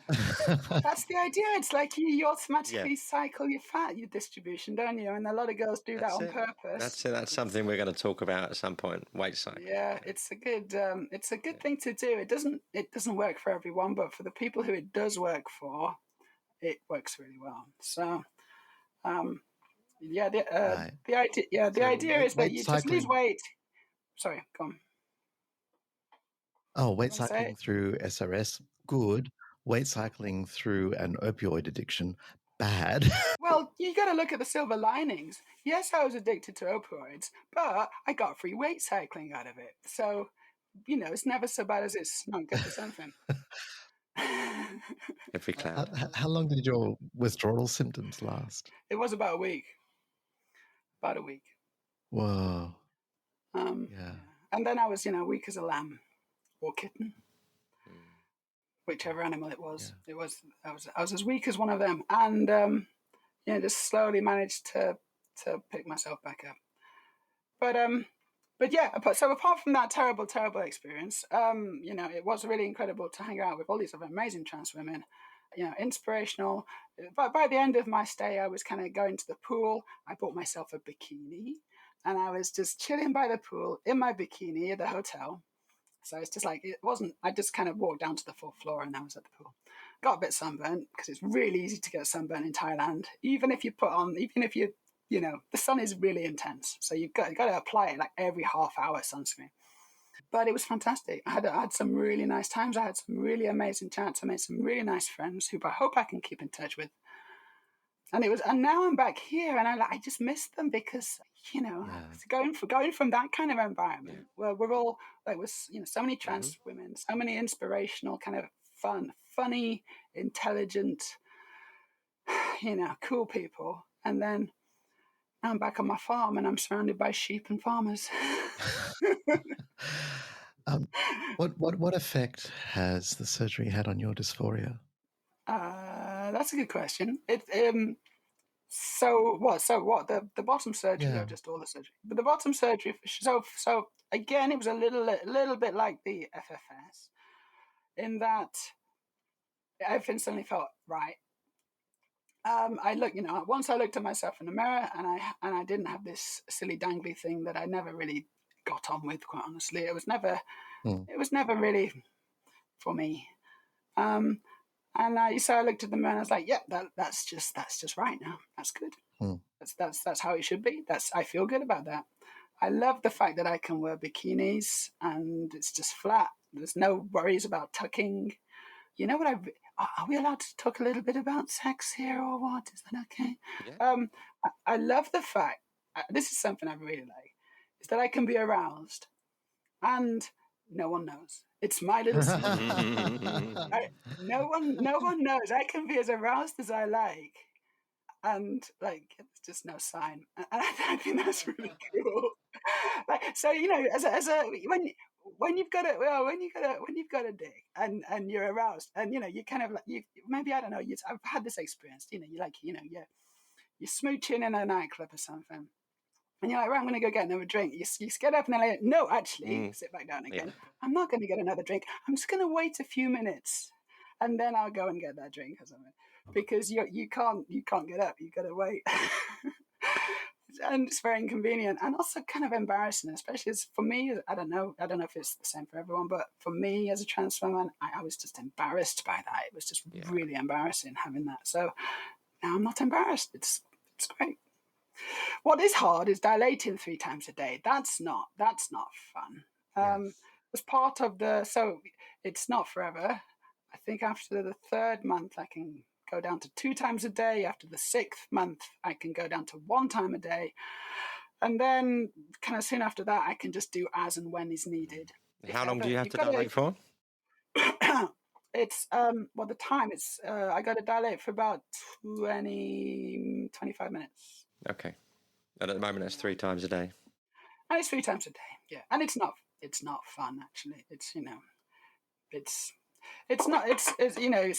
That's the idea. It's like you automatically cycle your fat, your distribution, don't you? And a lot of girls do that on purpose. That's it. That's something we're going to talk about at some point. Weight cycle. Yeah, it's a good thing to do. It doesn't work for everyone, but for the people who it does work for, it works really well. So, the idea is that you just lose weight. Sorry, go on. Oh, weight cycling through SRS, good. Weight cycling through an opioid addiction, bad. Well, you got to look at the silver linings. Yes, I was addicted to opioids, but I got free weight cycling out of it. So, it's never so bad as it's not good for something. Every cloud. How long did your withdrawal symptoms last? It was about a week. About a week. Whoa. Yeah. And then I was, weak as a lamb or kitten, whichever animal it was. Yeah. I was as weak as one of them, and just slowly managed to pick myself back up. But But yeah, so apart from that terrible, terrible experience, it was really incredible to hang out with all these other amazing trans women, inspirational. But by the end of my stay, I was kind of going to the pool. I bought myself a bikini and I was just chilling by the pool in my bikini at the hotel. So it's just like, it wasn't, I just kind of walked down to the 4th floor and I was at the pool. Got a bit sunburnt because it's really easy to get sunburnt in Thailand. Even if you, the sun is really intense. So you've got to apply it like every half hour sunscreen. But it was fantastic. I had some really nice times. I had some really amazing chats. I made some really nice friends who I hope I can keep in touch with. And now I'm back here, and I just miss them because going from that kind of environment where we're all so many trans women, so many inspirational, kind of funny, intelligent, cool people, and then I'm back on my farm and I'm surrounded by sheep and farmers. What effect has the surgery had on your dysphoria? That's a good question. So what? The bottom surgery or just all the surgery? But the bottom surgery. So again, it was a little bit like the FFS, in that everything suddenly felt right. Once I looked at myself in the mirror, and I didn't have this silly dangly thing that I never really got on with. Quite honestly, it was never really for me. And so I looked at the mirror and I was like, yeah, that's just right now. That's good. That's how it should be. I feel good about that. I love the fact that I can wear bikinis and it's just flat. There's no worries about tucking. You know what? Are we allowed to talk a little bit about sex here or what? Is that okay? Yeah. I love the fact, this is something I really like, is that I can be aroused and no one knows. It's my little secret. No one knows. I can be as aroused as I like, and like there's just no sign. And I think that's really cool. So when you've got a dick and you're aroused and you kind of like maybe I don't know. I've had this experience. You're smooching in a nightclub or something. And you're like, right, I'm going to go get another drink. You get up and then like, no, actually, sit back down again. Yeah. I'm not going to get another drink. I'm just going to wait a few minutes and then I'll go and get that drink or something. Because you can't get up. You've got to wait. And it's very inconvenient and also kind of embarrassing, especially as for me. I don't know if it's the same for everyone, but for me as a trans woman, I was just embarrassed by that. It was just really embarrassing having that. So now I'm not embarrassed. It's great. What is hard is dilating 3 times a day. That's not fun. As part of so it's not forever. I think after the 3rd month, I can go down to 2 times a day. After the 6th month, I can go down to 1 time a day. And then kind of soon after that, I can just do as and when is needed. How long do you have to dilate for? It's the time it's I got to dilate for about 25 minutes. Okay. And at the moment, that's 3 times a day. And it's 3 times a day, yeah. And it's not fun actually. It's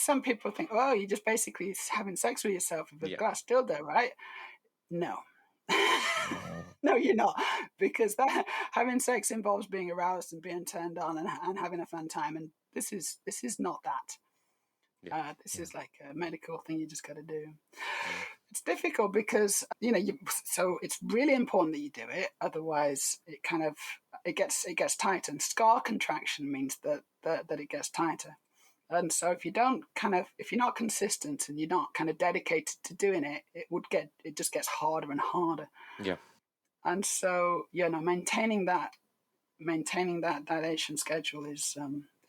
some people think, oh, you're just basically having sex with yourself with a glass dildo, right? No. No, you're not, because having sex involves being aroused and being turned on and having a fun time, and this is not that. This is like a medical thing you just got to do. It's difficult because so it's really important that you do it. Otherwise, it gets tight, and scar contraction means that it gets tighter. And so if you're not consistent and you're not kind of dedicated to doing it, it just gets harder and harder. Yeah. And so maintaining that dilation schedule is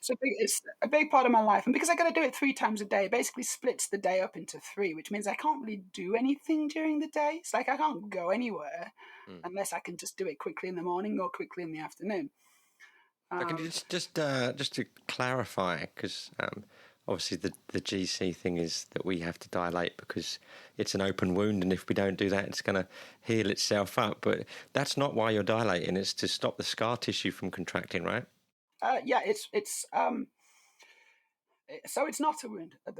it's a big part of my life. And because I got to do it 3 times a day, it basically splits the day up into 3, which means I can't really do anything during the day. It's like I can't go anywhere unless I can just do it quickly in the morning or quickly in the afternoon. Can you just to clarify, because obviously the GC thing is that we have to dilate because it's an open wound, and if we don't do that, it's going to heal itself up. But that's not why you're dilating; it's to stop the scar tissue from contracting, right? So it's not a wound at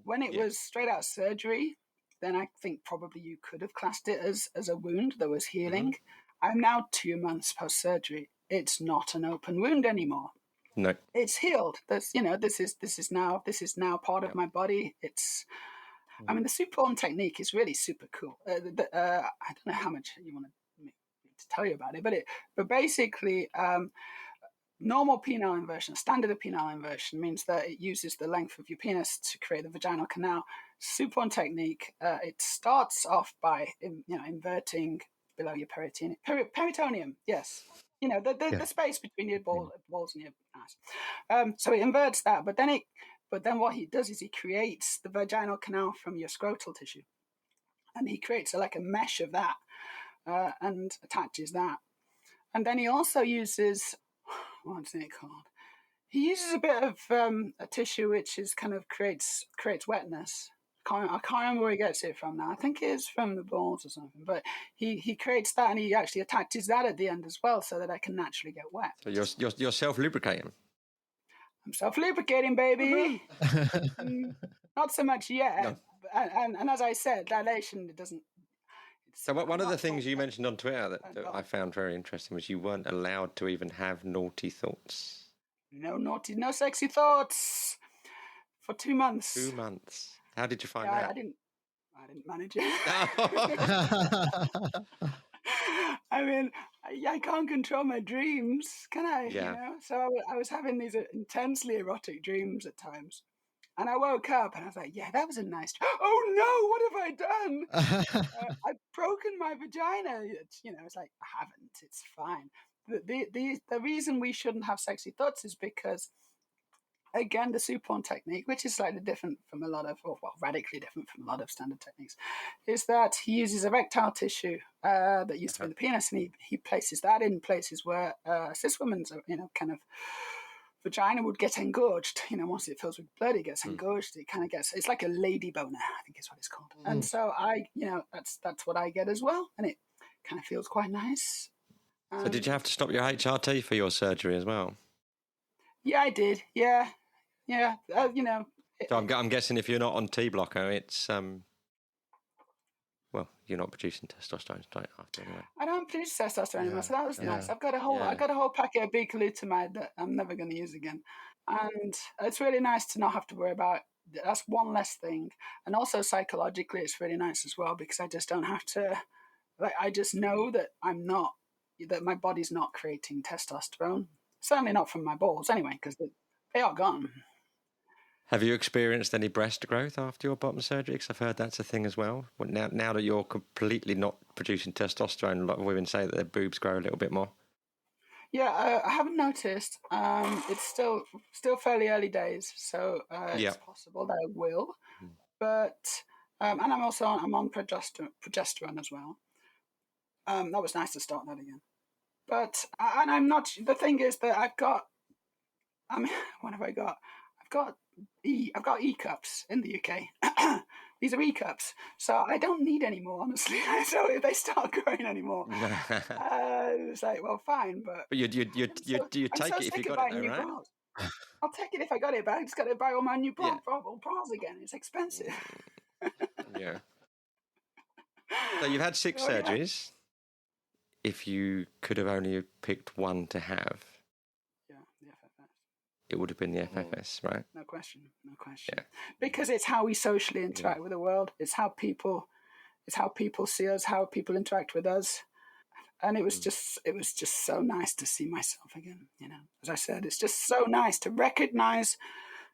when it was straight out surgery. Then I think probably you could have classed it as a wound that was healing. I'm now 2 months post-surgery. It's not an open wound anymore. No. It's healed. This is now part of my body. It's, I mean, the supporting technique is really super cool. I don't know how much you want me to tell you about it, but basically, normal penile inversion, standard penile inversion, means that it uses the length of your penis to create the vaginal canal. Supporting technique, it starts off by inverting below your peritoneum. Yes. The space between your balls and your ass. So it inverts that, but then what he does is he creates the vaginal canal from your scrotal tissue, and he creates like a mesh of that and attaches that. And then he also uses, what's it called? He uses a bit of a tissue which is kind of creates wetness. I can't remember where he gets it from now. I think it is from the balls or something. But he creates that, and he actually attaches that at the end as well, so that I can naturally get wet. So you're self-lubricating? I'm self-lubricating, baby. Not so much yet. No. And as I said, dilation, it doesn't... So one of the things you mentioned on Twitter that I found very interesting was you weren't allowed to even have naughty thoughts. No sexy thoughts for 2 months. 2 months. How did you find that? I didn't manage it. I mean, I can't control my dreams, can I? Yeah. So I was having these intensely erotic dreams at times. And I woke up and I was like, yeah, that was a nice dream. Oh no, what have I done? I've broken my vagina. It's like, I haven't. It's fine. The reason we shouldn't have sexy thoughts is because, again, the supporting technique, which is slightly different from a lot of, radically different from a lot of standard techniques, is that he uses erectile tissue that used to be in the penis, and he places that in places where cis women's, kind of vagina would get engorged. Once it fills with blood, it gets engorged. It kind of it's like a lady boner, I think is what it's called. And so that's what I get as well, and it kind of feels quite nice. So did you have to stop your HRT for your surgery as well? Yeah, I did. Yeah. So I'm guessing if you're not on T blocker, it's you're not producing testosterone straight after anyway. I don't produce testosterone anymore, so that was nice. I've got a whole packet of bicalutamide that I'm never going to use again, and it's really nice to not have to worry about. That's one less thing, and also psychologically, it's really nice as well because I just don't have to. I just know that that my body's not creating testosterone. Certainly not from my balls, anyway, because they are gone. Have you experienced any breast growth after your bottom surgery? Because I've heard that's a thing as well. Now that you're completely not producing testosterone, a lot of women say that their boobs grow a little bit more. Yeah, I haven't noticed. It's still fairly early days, so it's possible that I will. But and I'm on progesterone as well. That was nice to start that again. But and I'm not. The thing is that I've got. What have I got? I've got E cups in the UK. These are E cups, so I don't need any more, honestly. So if they start growing anymore, it's like, well, fine. But you take it if you got it, though, right? I'll take it if I got it, but I just got to buy all my new bras again. It's expensive. Yeah. So you've had 6 surgeries. If you could have only picked one to have, the FFS. It would have been the FFS, right? No question. Yeah. Because it's how we socially interact with the world. It's how people see us, how people interact with us. And it was just so nice to see myself again. As I said, it's just so nice to recognize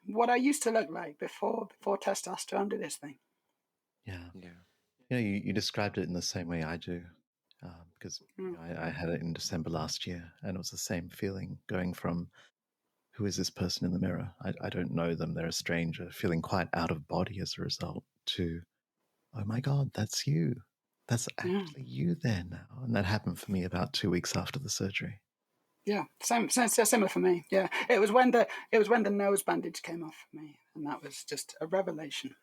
what I used to look like before testosterone did its thing. Yeah. You described it in the same way I do. Because I had it in December last year, and it was the same feeling going from, who is this person in the mirror? I don't know them. They're a stranger, feeling quite out of body as a result, to, oh my God, that's you. That's actually you there now. And that happened for me about 2 weeks after the surgery. Yeah, similar for me. Yeah, it was when the nose bandage came off for me, and that was just a revelation.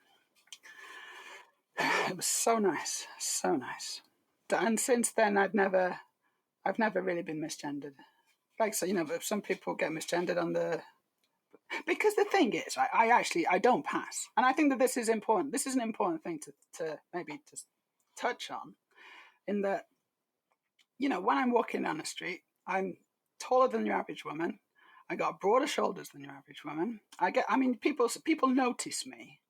It was so nice, so nice. And since then, I've never really been misgendered. Like, so, but some people get misgendered because the thing is, right, I don't pass. And I think that this is important. This is an important thing to maybe just touch on, in that when I'm walking down the street, I'm taller than your average woman. I got broader shoulders than your average woman. People notice me,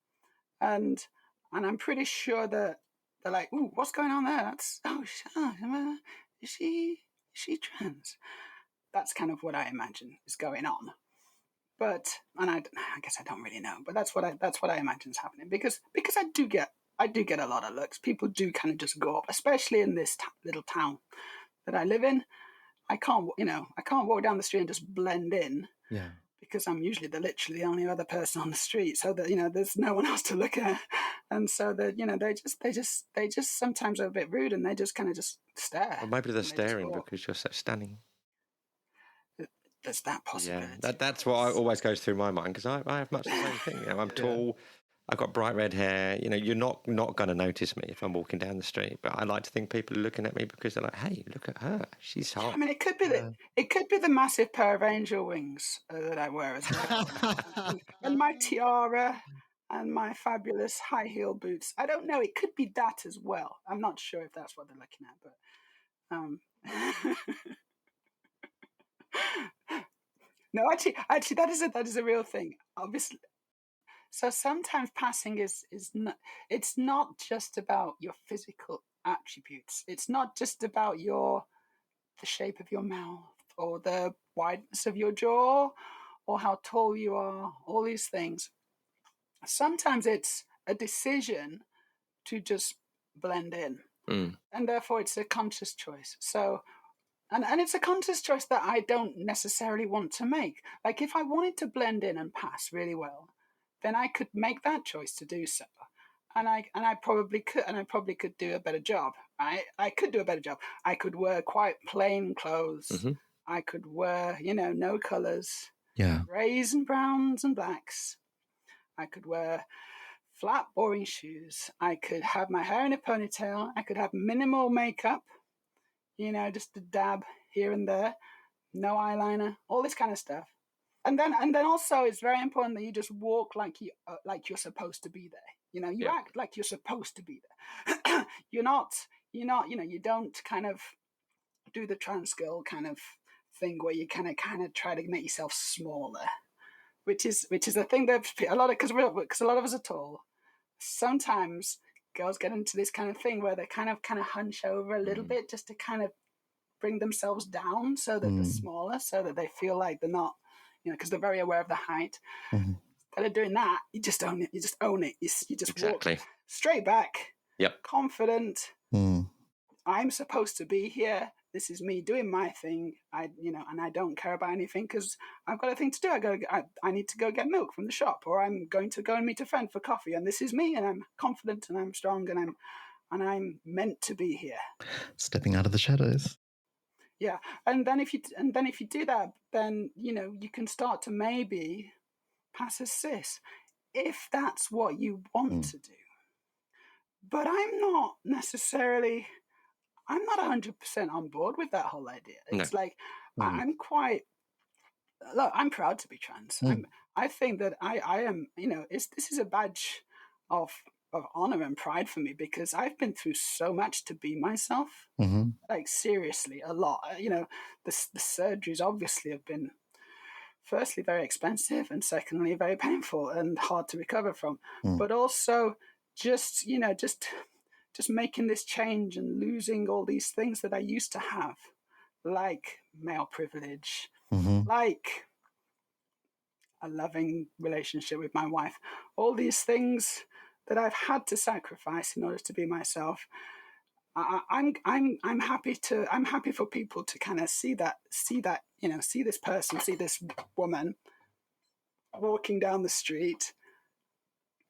and I'm pretty sure that they're like, "Ooh, what's going on there? Is she trans?" That's kind of what I imagine is going on. But I guess I don't really know. But that's what I imagine is happening because I do get a lot of looks. People do kind of just go up, especially in this little town that I live in. I can't walk down the street and just blend in. Yeah. Because I'm usually literally the only other person on the street, so that there's no one else to look at, and so that they just sometimes are a bit rude, and they just kind of just stare. Or maybe they're staring because you're so stunning. There's that possibility. Yeah, that's what always goes through my mind because I have much the same thing. I'm tall. I've got bright red hair. You're not going to notice me if I'm walking down the street. But I like to think people are looking at me because they're like, "Hey, look at her. She's hot." I mean, it could be the massive pair of angel wings that I wear as well, and my tiara and my fabulous high heel boots. I don't know. It could be that as well. I'm not sure if that's what they're looking at, but no, actually, that is a real thing. Obviously. So sometimes passing is not. It's not just about your physical attributes. It's not just about the shape of your mouth or the wideness of your jaw or how tall you are. All these things. Sometimes it's a decision to just blend in, and therefore it's a conscious choice. So. And it's a conscious choice that I don't necessarily want to make. Like if I wanted to blend in and pass really well, then I could make that choice to do so. And I probably could do a better job. Right? I could do a better job. I could wear quite plain clothes. Mm-hmm. I could wear, no colors. Yeah. Grays and browns and blacks. I could wear flat, boring shoes. I could have my hair in a ponytail. I could have minimal makeup. Just a dab here and there, no eyeliner, all this kind of stuff. And then also it's very important that you just walk like you're supposed to be there. You act like you're supposed to be there. You're not, you don't kind of do the trans girl kind of thing where you kind of try to make yourself smaller, which is a thing that a lot of us are tall. Sometimes girls get into this kind of thing where they kind of hunch over a little bit just to kind of bring themselves down so that they're smaller, so that they feel like they're not, because they're very aware of the height. Instead of doing that, you just own it. You just own it. You just exactly. Walk straight back. Yep. Confident. I'm supposed to be here. This is me doing my thing. And I don't care about anything because I've got a thing to do. I need to go get milk from the shop, or I'm going to go and meet a friend for coffee. And this is me, and I'm confident, and I'm strong, and I'm meant to be here. Stepping out of the shadows. Yeah, and then if you do that, then you can start to maybe pass as cis, if that's what you want to do. But I'm not 100% on board with that whole idea. It's like I'm proud to be trans. I think that I am. This is a badge of honor and pride for me because I've been through so much to be myself. Like seriously, a lot. The surgeries obviously have been, firstly, very expensive, and secondly, very painful and hard to recover from. But also, just making this change and losing all these things that I used to have, like male privilege, like a loving relationship with my wife, all these things that I've had to sacrifice in order to be myself. I'm happy for people to kind of see this person, see this woman walking down the street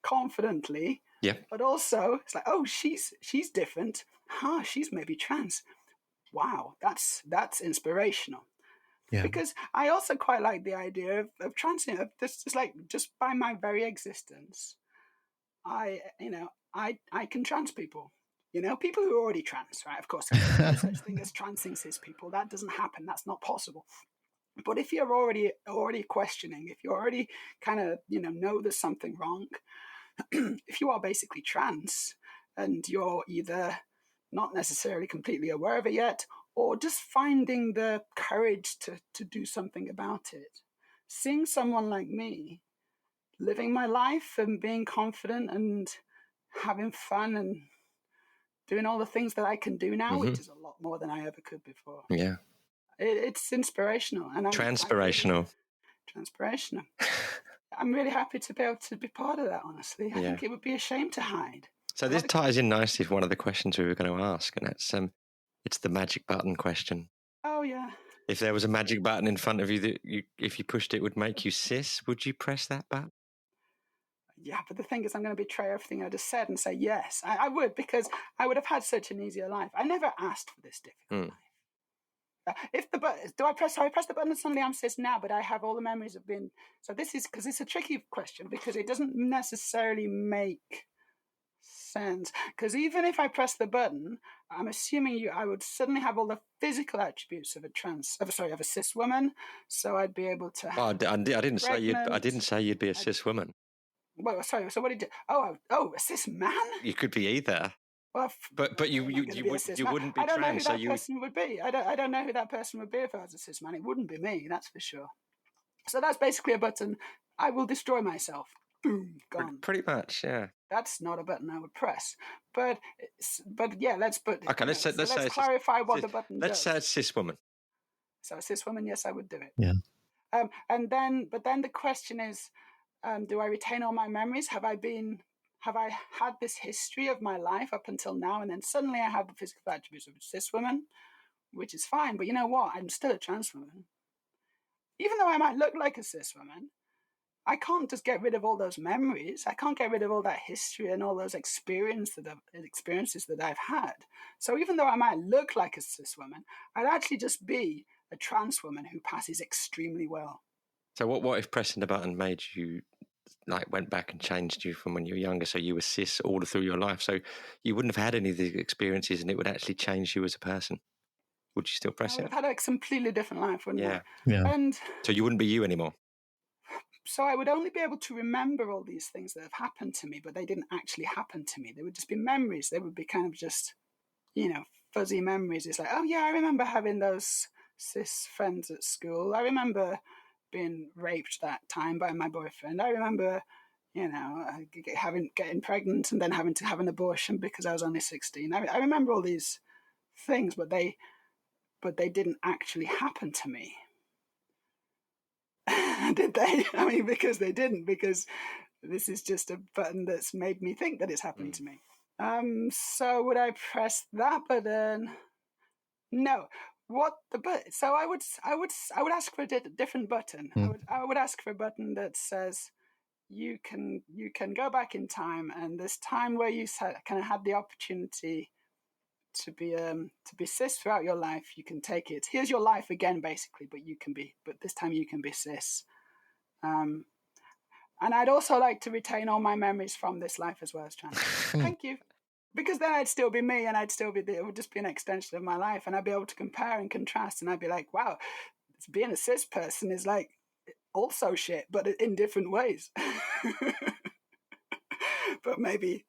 confidently. Yeah. But also it's like, oh, she's different. She's maybe trans. Wow, that's inspirational. Yeah. Because I also quite like the idea of trans. This is like, just by my very existence, I can trans people. People who are already trans, right? Of course, there's no such thing as transing cis people. That doesn't happen. That's not possible. But if you're already questioning, if you already kind of know there's something wrong, if you are basically trans and you're either not necessarily completely aware of it yet, or just finding the courage to do something about it. Seeing someone like me living my life and being confident and having fun and doing all the things that I can do now, which is a lot more than I ever could before. Yeah. It's inspirational. And Transpirational. Transpirational. I'm really happy to be able to be part of that, honestly. I think it would be a shame to hide. So this ties in nicely with one of the questions we were going to ask, and that's it's the magic button question. Oh, yeah. If there was a magic button in front of you that if you pushed it would make you cis, would you press that button? Yeah, but the thing is, I'm going to betray everything I just said and say yes. I would, because I would have had such an easier life. I never asked for this difficult life. If the button, I press the button and suddenly I'm cis now, but I have all the memories of being. So this is because it's a tricky question, because it doesn't necessarily make sense. Because even if I press the button, I'm assuming I would suddenly have all the physical attributes of a cis woman. So I'd be able to. I didn't say you'd. I didn't say you'd be a cis woman. Well, sorry. So what did you? Oh, a cis man. You could be either. Well, but you wouldn't be trans. I don't know who that person would be. I don't know who that person would be if I was a cis man. It wouldn't be me, that's for sure. So that's basically a button. I will destroy myself. Boom, gone. Pretty much, yeah. That's not a button I would press. But yeah, let's clarify what the button does. Let's say a cis woman. So a cis woman, yes, I would do it. Yeah. But then the question is, do I retain all my memories? Have I had this history of my life up until now, and then suddenly I have the physical attributes of a cis woman, which is fine. But you know what? I'm still a trans woman. Even though I might look like a cis woman, I can't just get rid of all those memories. I can't get rid of all that history and all those experiences that I've had. So even though I might look like a cis woman, I'd actually just be a trans woman who passes extremely well. So what if pressing the button made you, went back and changed you from when you were younger, so you were cis all through your life, so you wouldn't have had any of these experiences and it would actually change you as a person? Would you still press it? I would have had a completely different life, wouldn't I? Yeah. And so you wouldn't be you anymore? So I would only be able to remember all these things that have happened to me, but they didn't actually happen to me. They would just be memories. They would be kind of just, fuzzy memories. It's like, oh yeah, I remember having those cis friends at school. I remember being raped that time by my boyfriend. I remember, getting pregnant and then having to have an abortion because I was only 16. I remember all these things, but they didn't actually happen to me. Did they? I mean, because they didn't, because this is just a button that's made me think that it's happened to me. So would I press that button? No. What the button? So I would ask for a different button. I would ask for a button that says you can go back in time, and this time where you kind of had the opportunity to be cis throughout your life, you can take it. Here's your life again, basically, but this time you can be cis. And I'd also like to retain all my memories from this life as well as trans. Thank you. Because then I'd still be me, and it would just be an extension of my life, and I'd be able to compare and contrast, and I'd be like, wow, being a cis person is like also shit, but in different ways. but maybe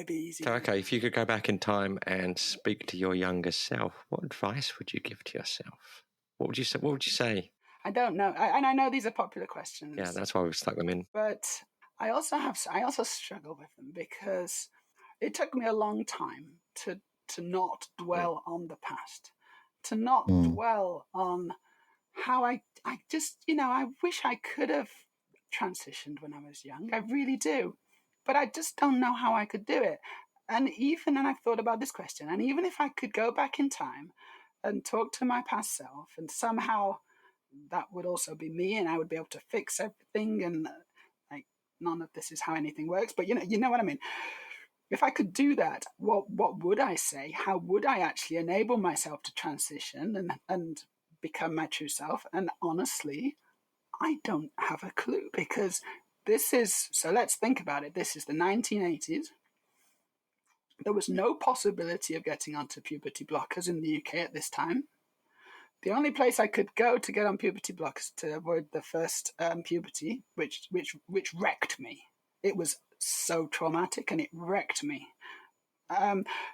easier. So, okay, if you could go back in time and speak to your younger self, what advice would you give to yourself? What would you say? I don't know, and I know these are popular questions. Yeah, that's why we've stuck them in. But I also struggle with them because it took me a long time to not dwell on the past, to not dwell on how I just, I wish I could have transitioned when I was young. I really do. But I just don't know how I could do it. And I've thought about this question, and even if I could go back in time and talk to my past self, and somehow that would also be me, and I would be able to fix everything, and none of this is how anything works, but you know what I mean. If I could do that, what would I say? How would I actually enable myself to transition and become my true self? And honestly, I don't have a clue, because so let's think about it. This is the 1980s. There was no possibility of getting onto puberty blockers in the UK at this time. The only place I could go to get on puberty blockers to avoid the first puberty, which wrecked me. It was so traumatic, and it wrecked me.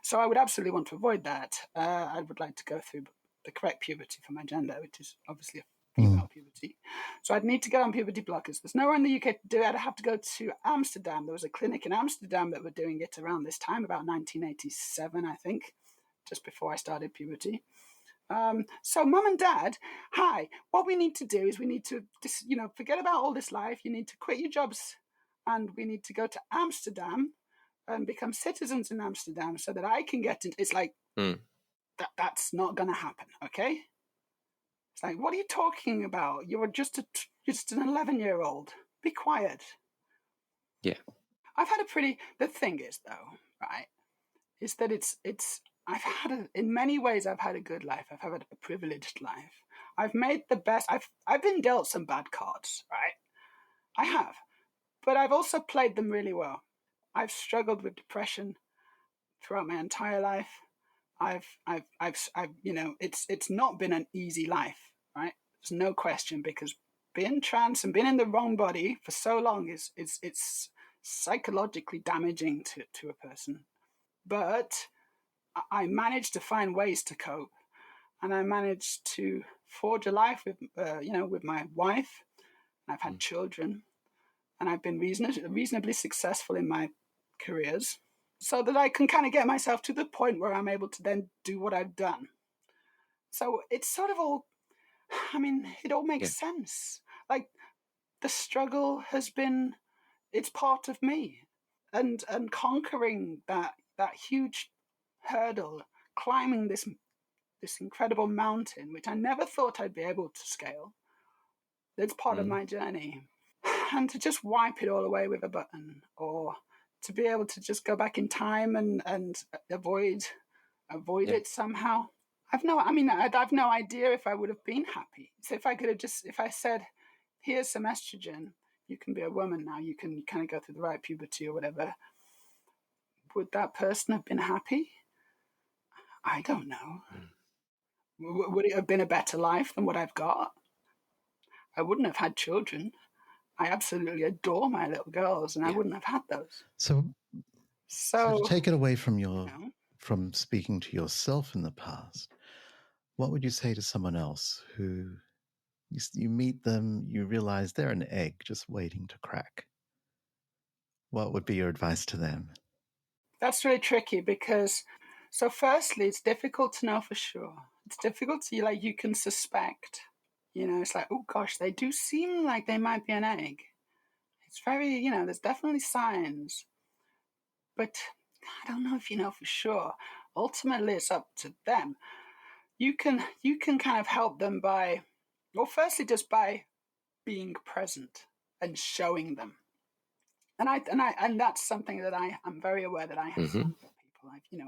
So I would absolutely want to avoid that. I would like to go through the correct puberty for my gender, which is obviously a female puberty. So I'd need to go on puberty blockers. There's nowhere in the UK to do it. I'd have to go to Amsterdam. There was a clinic in Amsterdam that were doing it around this time, about 1987, I think, just before I started puberty. So mum and dad, hi, what we need to do is we need to, forget about all this life. You need to quit your jobs and we need to go to Amsterdam and become citizens in Amsterdam so that I can get into, it's like, that's not going to happen. Okay. It's like, what are you talking about? You're just an 11-year-old. Be quiet. Yeah. I've had the thing is though, right, is that in many ways, I've had a good life. I've had a privileged life. I've made the best. I've been dealt some bad cards, right? I have, but I've also played them really well. I've struggled with depression throughout my entire life. It's not been an easy life, right? There's no question, because being trans and being in the wrong body for so long it's psychologically damaging to a person. But I managed to find ways to cope, and I managed to forge a life with my wife. I've had children, and I've been reasonably successful in my careers, so that I can kind of get myself to the point where I'm able to then do what I've done. So it's sort of all, it all makes sense. Like, the struggle it's part of me, and conquering that huge hurdle, climbing this incredible mountain, which I never thought I'd be able to scale. It's part of my journey. And to just wipe it all away with a button, or to be able to just go back in time and avoid it somehow. I've no idea if I would have been happy. So if I said, here's some estrogen, you can be a woman now, you can kind of go through the right puberty or whatever, would that person have been happy? I don't know. Would it have been a better life than what I've got? I wouldn't have had children. I absolutely adore my little girls, and I wouldn't have had those. So to take it away from from speaking to yourself in the past, what would you say to someone else who you meet them, you realize they're an egg just waiting to crack? What would be your advice to them? That's really tricky, because, so firstly, it's difficult to know for sure. It's difficult to, you can suspect. It's like, oh gosh, they do seem like they might be an egg. It's very, there's definitely signs. But I don't know if you know for sure. Ultimately, it's up to them. You can kind of help them by, well, firstly, just by being present and showing them. And that's something that I'm very aware that I have done for people.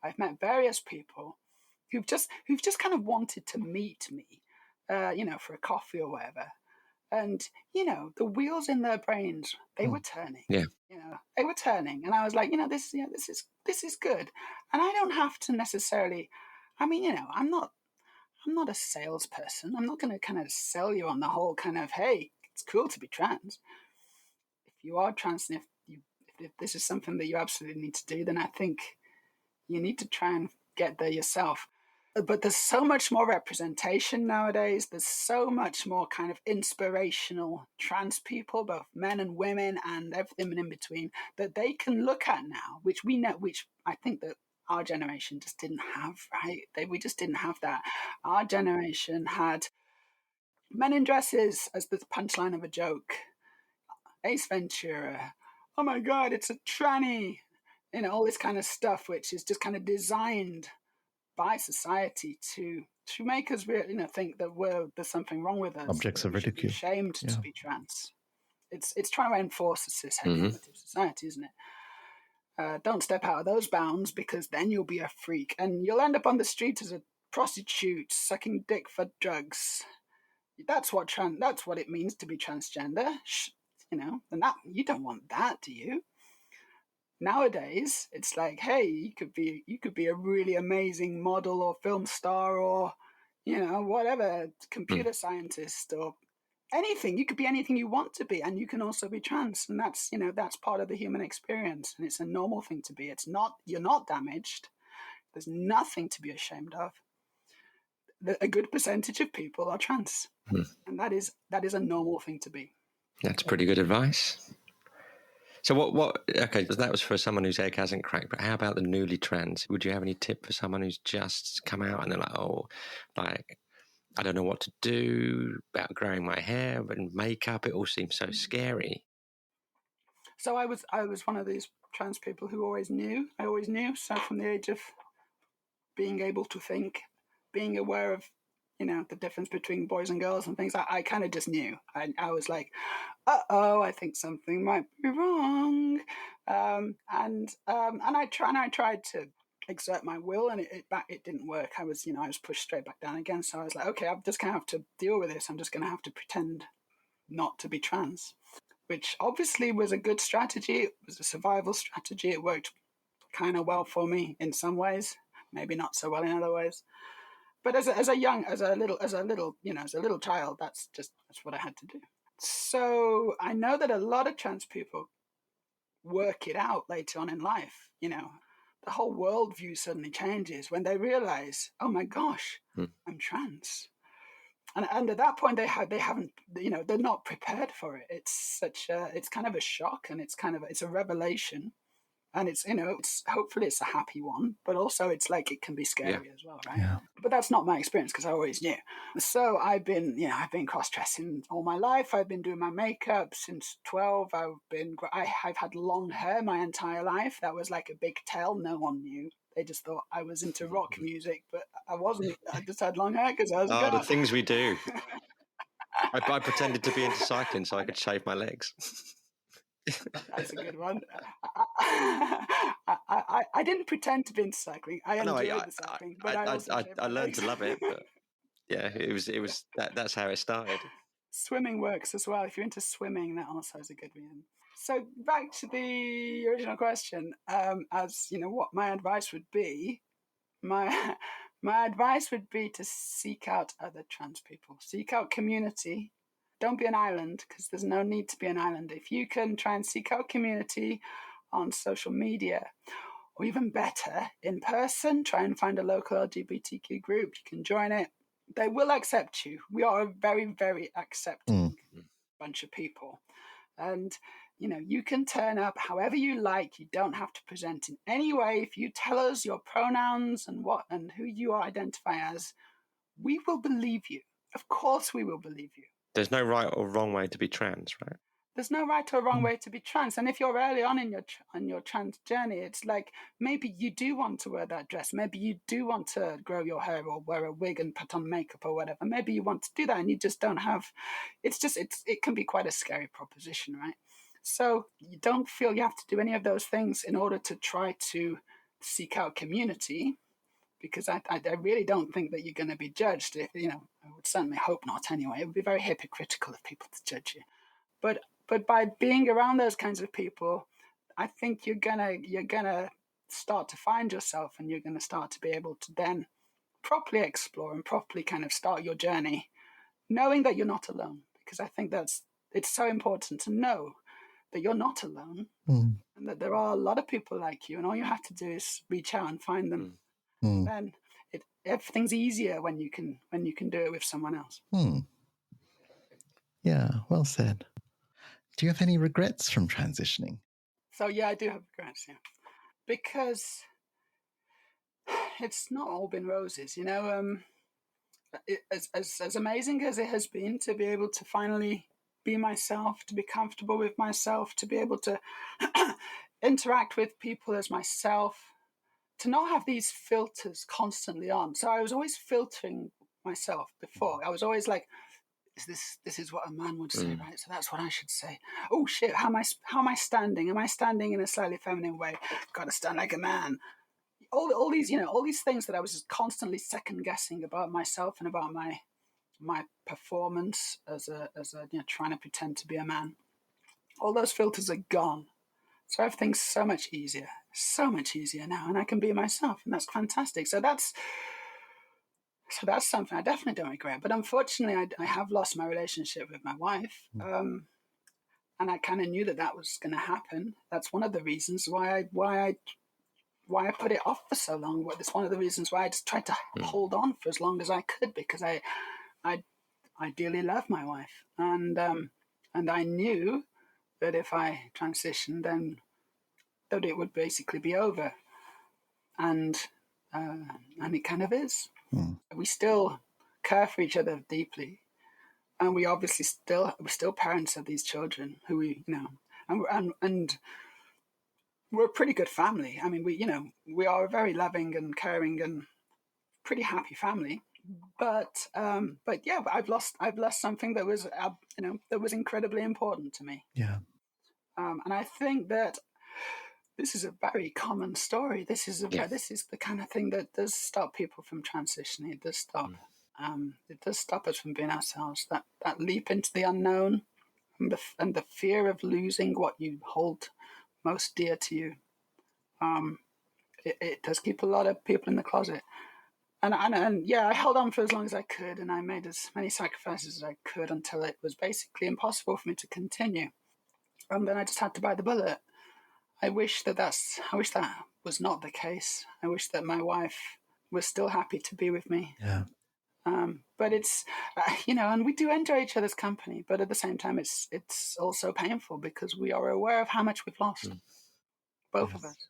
I've met various people who've just kind of wanted to meet me, for a coffee or whatever. And, the wheels in their brains, they were turning. Yeah. They were turning. And I was like, this is good. And I don't have to necessarily, I'm not a salesperson. I'm not going to kind of sell you on the whole kind of, hey, it's cool to be trans. If you are trans, and if this is something that you absolutely need to do, then I think you need to try and get there yourself. But there's so much more representation nowadays. There's so much more kind of inspirational trans people, both men and women and everything in between, that they can look at now, which I think that our generation just didn't have, right? We just didn't have that. Our generation had men in dresses as the punchline of a joke. Ace Ventura. Oh my God, it's a tranny. All this kind of stuff, which is just kind of designed by society to make us think that there's something wrong with us. Objects of ridicule. Ashamed to be trans. It's trying to enforce a cis-heteronormative society, isn't it? Don't step out of those bounds, because then you'll be a freak and you'll end up on the street as a prostitute sucking dick for drugs. That's what it means to be transgender. And that, you don't want that, do you? Nowadays, it's like, hey, you could be a really amazing model or film star or, whatever, computer scientist or anything. You could be anything you want to be, and you can also be trans, and that's part of the human experience, and it's a normal thing to be. You're not damaged. There's nothing to be ashamed of. a good percentage of people are trans, and that is a normal thing to be. That's pretty good advice. So what? Okay, that was for someone whose egg hasn't cracked. But how about the newly trans? Would you have any tip for someone who's just come out and they're like, oh, like, I don't know what to do about growing my hair and makeup. It all seems so scary. So I was one of these trans people who always knew. I always knew. So from the age of being able to think, being aware of, the difference between boys and girls and things, I kind of just knew. I was like, I think something might be wrong. And I tried to exert my will, and it didn't work. I was pushed straight back down again. So I was like, okay, I'm just going to have to deal with this. I'm just going to have to pretend not to be trans, which obviously was a good strategy. It was a survival strategy. It worked kind of well for me in some ways, maybe not so well in other ways. But as a little child, that's what I had to do. So I know that a lot of trans people work it out later on in life. The whole worldview suddenly changes when they realize, oh my gosh, I'm trans. And at that point, they haven't, they're not prepared for it. It's kind of a shock, and it's a revelation. And it's hopefully it's a happy one, but also it's like it can be scary as well, right? Yeah. But that's not my experience, because I always knew. So I've been cross-dressing all my life. I've been doing my makeup since 12. I've had long hair my entire life. That was like a big tell. No one knew. They just thought I was into rock music, but I wasn't. I just had long hair because I was a girl. The things we do. I pretended to be into cycling so I could shave my legs. That's a good one. I didn't pretend to be into cycling. I enjoyed the cycling, but I learned to love it. But yeah, it was that's how it started. Swimming works as well. If you're into swimming, that also is a good reason. So back to the original question, as what my advice would be. My advice would be to seek out other trans people, seek out community. Don't be an island, because there's no need to be an island. If you can try and seek out community on social media, or even better, in person, try and find a local LGBTQ group. You can join it. They will accept you. We are a very, very accepting bunch of people. And, you can turn up however you like. You don't have to present in any way. If you tell us your pronouns and who you identify as, we will believe you. Of course we will believe you. There's no right or wrong way to be trans, right? There's no right or wrong way to be trans. And if you're early on in your trans journey, it's like maybe you do want to wear that dress. Maybe you do want to grow your hair or wear a wig and put on makeup or whatever. Maybe you want to do that and you just don't have. It can be quite a scary proposition, right? So you don't feel you have to do any of those things in order to try to seek out community, because I really don't think that you're going to be judged. I would certainly hope not anyway. It would be very hypocritical of people to judge you. But by being around those kinds of people, I think you're gonna start to find yourself, and you're gonna start to be able to then properly explore and properly kind of start your journey, knowing that you're not alone. Because I think it's so important to know that you're not alone, and that there are a lot of people like you, and all you have to do is reach out and find them. Then everything's easier when you can do it with someone else. Yeah, well said. Do you have any regrets from transitioning? So yeah, I do have regrets, yeah. Because it's not all been roses, as amazing as it has been to be able to finally be myself, to be comfortable with myself, to be able to interact with people as myself, to not have these filters constantly on. So I was always filtering myself before. I was always like, this is what a man would say, right? So that's what I should say. Oh shit, how am I standing? Am I standing in a slightly feminine way? Got to stand like a man. All these things that I was just constantly second guessing about myself and about my performance as a trying to pretend to be a man. All those filters are gone. So everything's so much easier now, and I can be myself, and that's fantastic. So that's something I definitely don't regret. But unfortunately, I have lost my relationship with my wife, and I kind of knew that was going to happen. That's one of the reasons why I why I put it off for so long. It's one of the reasons why I just tried to hold on for as long as I could, because I dearly love my wife, and I knew that if I transitioned, then that it would basically be over, and it kind of is. We still care for each other deeply, and we obviously we're still parents of these children who we, and we're a pretty good family. I mean, we are a very loving and caring and pretty happy family. But yeah, I've lost something that was that was incredibly important to me. Yeah. And I think that this is a very common story. This is the kind of thing that does stop people from transitioning. It does stop. It does stop us from being ourselves. That leap into the unknown, and the fear of losing what you hold most dear to you. It does keep a lot of people in the closet. And yeah, I held on for as long as I could, and I made as many sacrifices as I could until it was basically impossible for me to continue. And then I just had to bite the bullet. I wish that was not the case. I wish that my wife was still happy to be with me. Yeah. But it's, and we do enjoy each other's company. But at the same time, it's also painful because we are aware of how much we've lost, both of us.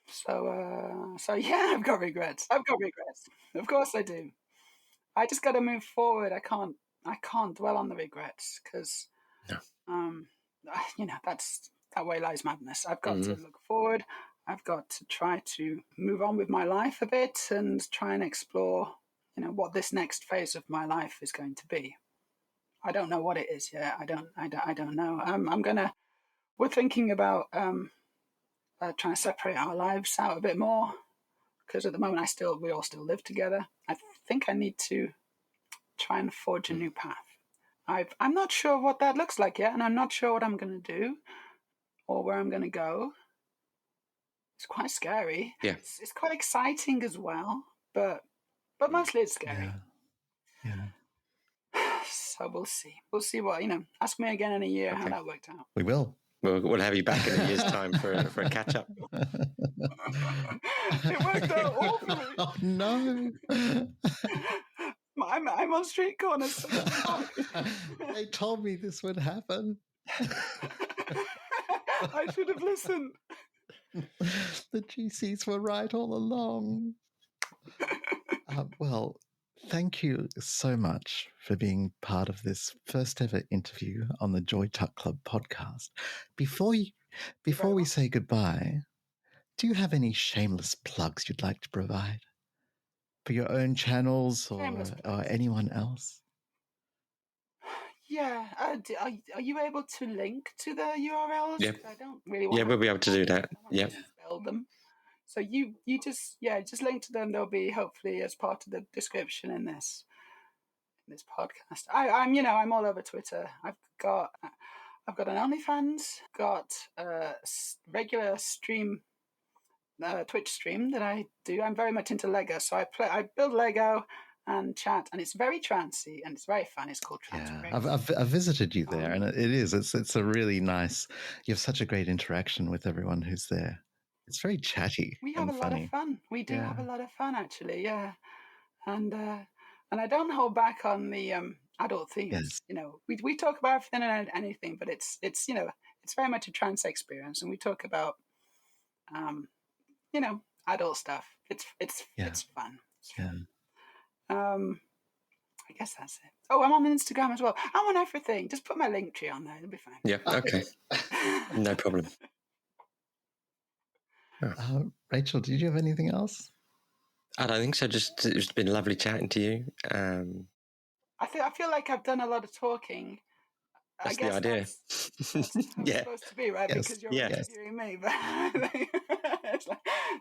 So yeah, I've got regrets. Of course I do. I just got to move forward. I can't dwell on the regrets because, that way lies madness. I've got to look forward. I've got to try to move on with my life a bit and try and explore, what this next phase of my life is going to be. I don't know what it is yet. I don't know. We're thinking about trying to separate our lives out a bit more, because at the moment we all still live together. I think I need to try and forge a new path. I'm not sure what that looks like yet, and I'm not sure what I'm going to do or where I'm going to go. It's quite scary. Yeah. It's quite exciting as well, but mostly it's scary. Yeah. So we'll see. We'll see what, ask me again in a year how that worked out. We will. We'll have you back in a year's time for a catch-up. It worked out awfully. Oh, no. I'm on street corners. They told me this would happen. I should have listened. The GCs were right all along. Well, thank you so much for being part of this first ever interview on the Joy Tuck Club podcast. Before we say goodbye, do you have any shameless plugs you'd like to provide for your own channels or anyone else? Yeah. Are you able to link to the URLs? Yeah. I don't really want we'll be able to do that. Yeah. Spell them. So you just link to them. They'll be hopefully as part of the description in this podcast. I'm all over Twitter. I've got an OnlyFans, got a regular stream, Twitch stream that I do. I'm very much into Lego, so I build Lego and chat, and it's very trancy and it's very fun. It's called Transpiration. Yeah, I've visited you there, and it's a really nice. You have such a great interaction with everyone who's there. It's very chatty. We have a lot of fun. We do have a lot of fun, actually. Yeah, and I don't hold back on the adult themes. Yes. We talk about everything and anything, but it's very much a trans experience, and we talk about adult stuff. It's fun. I guess that's it. Oh, I'm on Instagram as well. I'm on everything. Just put my link tree on there. It'll be fine. Yeah. Okay. No problem. Rachel, did you have anything else? I don't think so. Just it's been lovely chatting to you. I feel like I've done a lot of talking. That's the idea. That's how it's supposed to be, right? Yes. Because you're interviewing me. But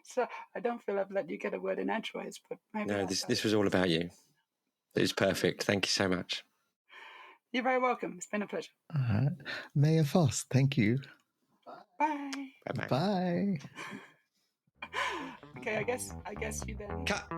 so I don't feel I've let you get a word in edgeways. But maybe no, this was all about you. It was perfect. Thank you so much. You're very welcome. It's been a pleasure. All right. Meja Foss, thank you. Bye. Bye-bye. Bye. Okay, I guess you then. Cut.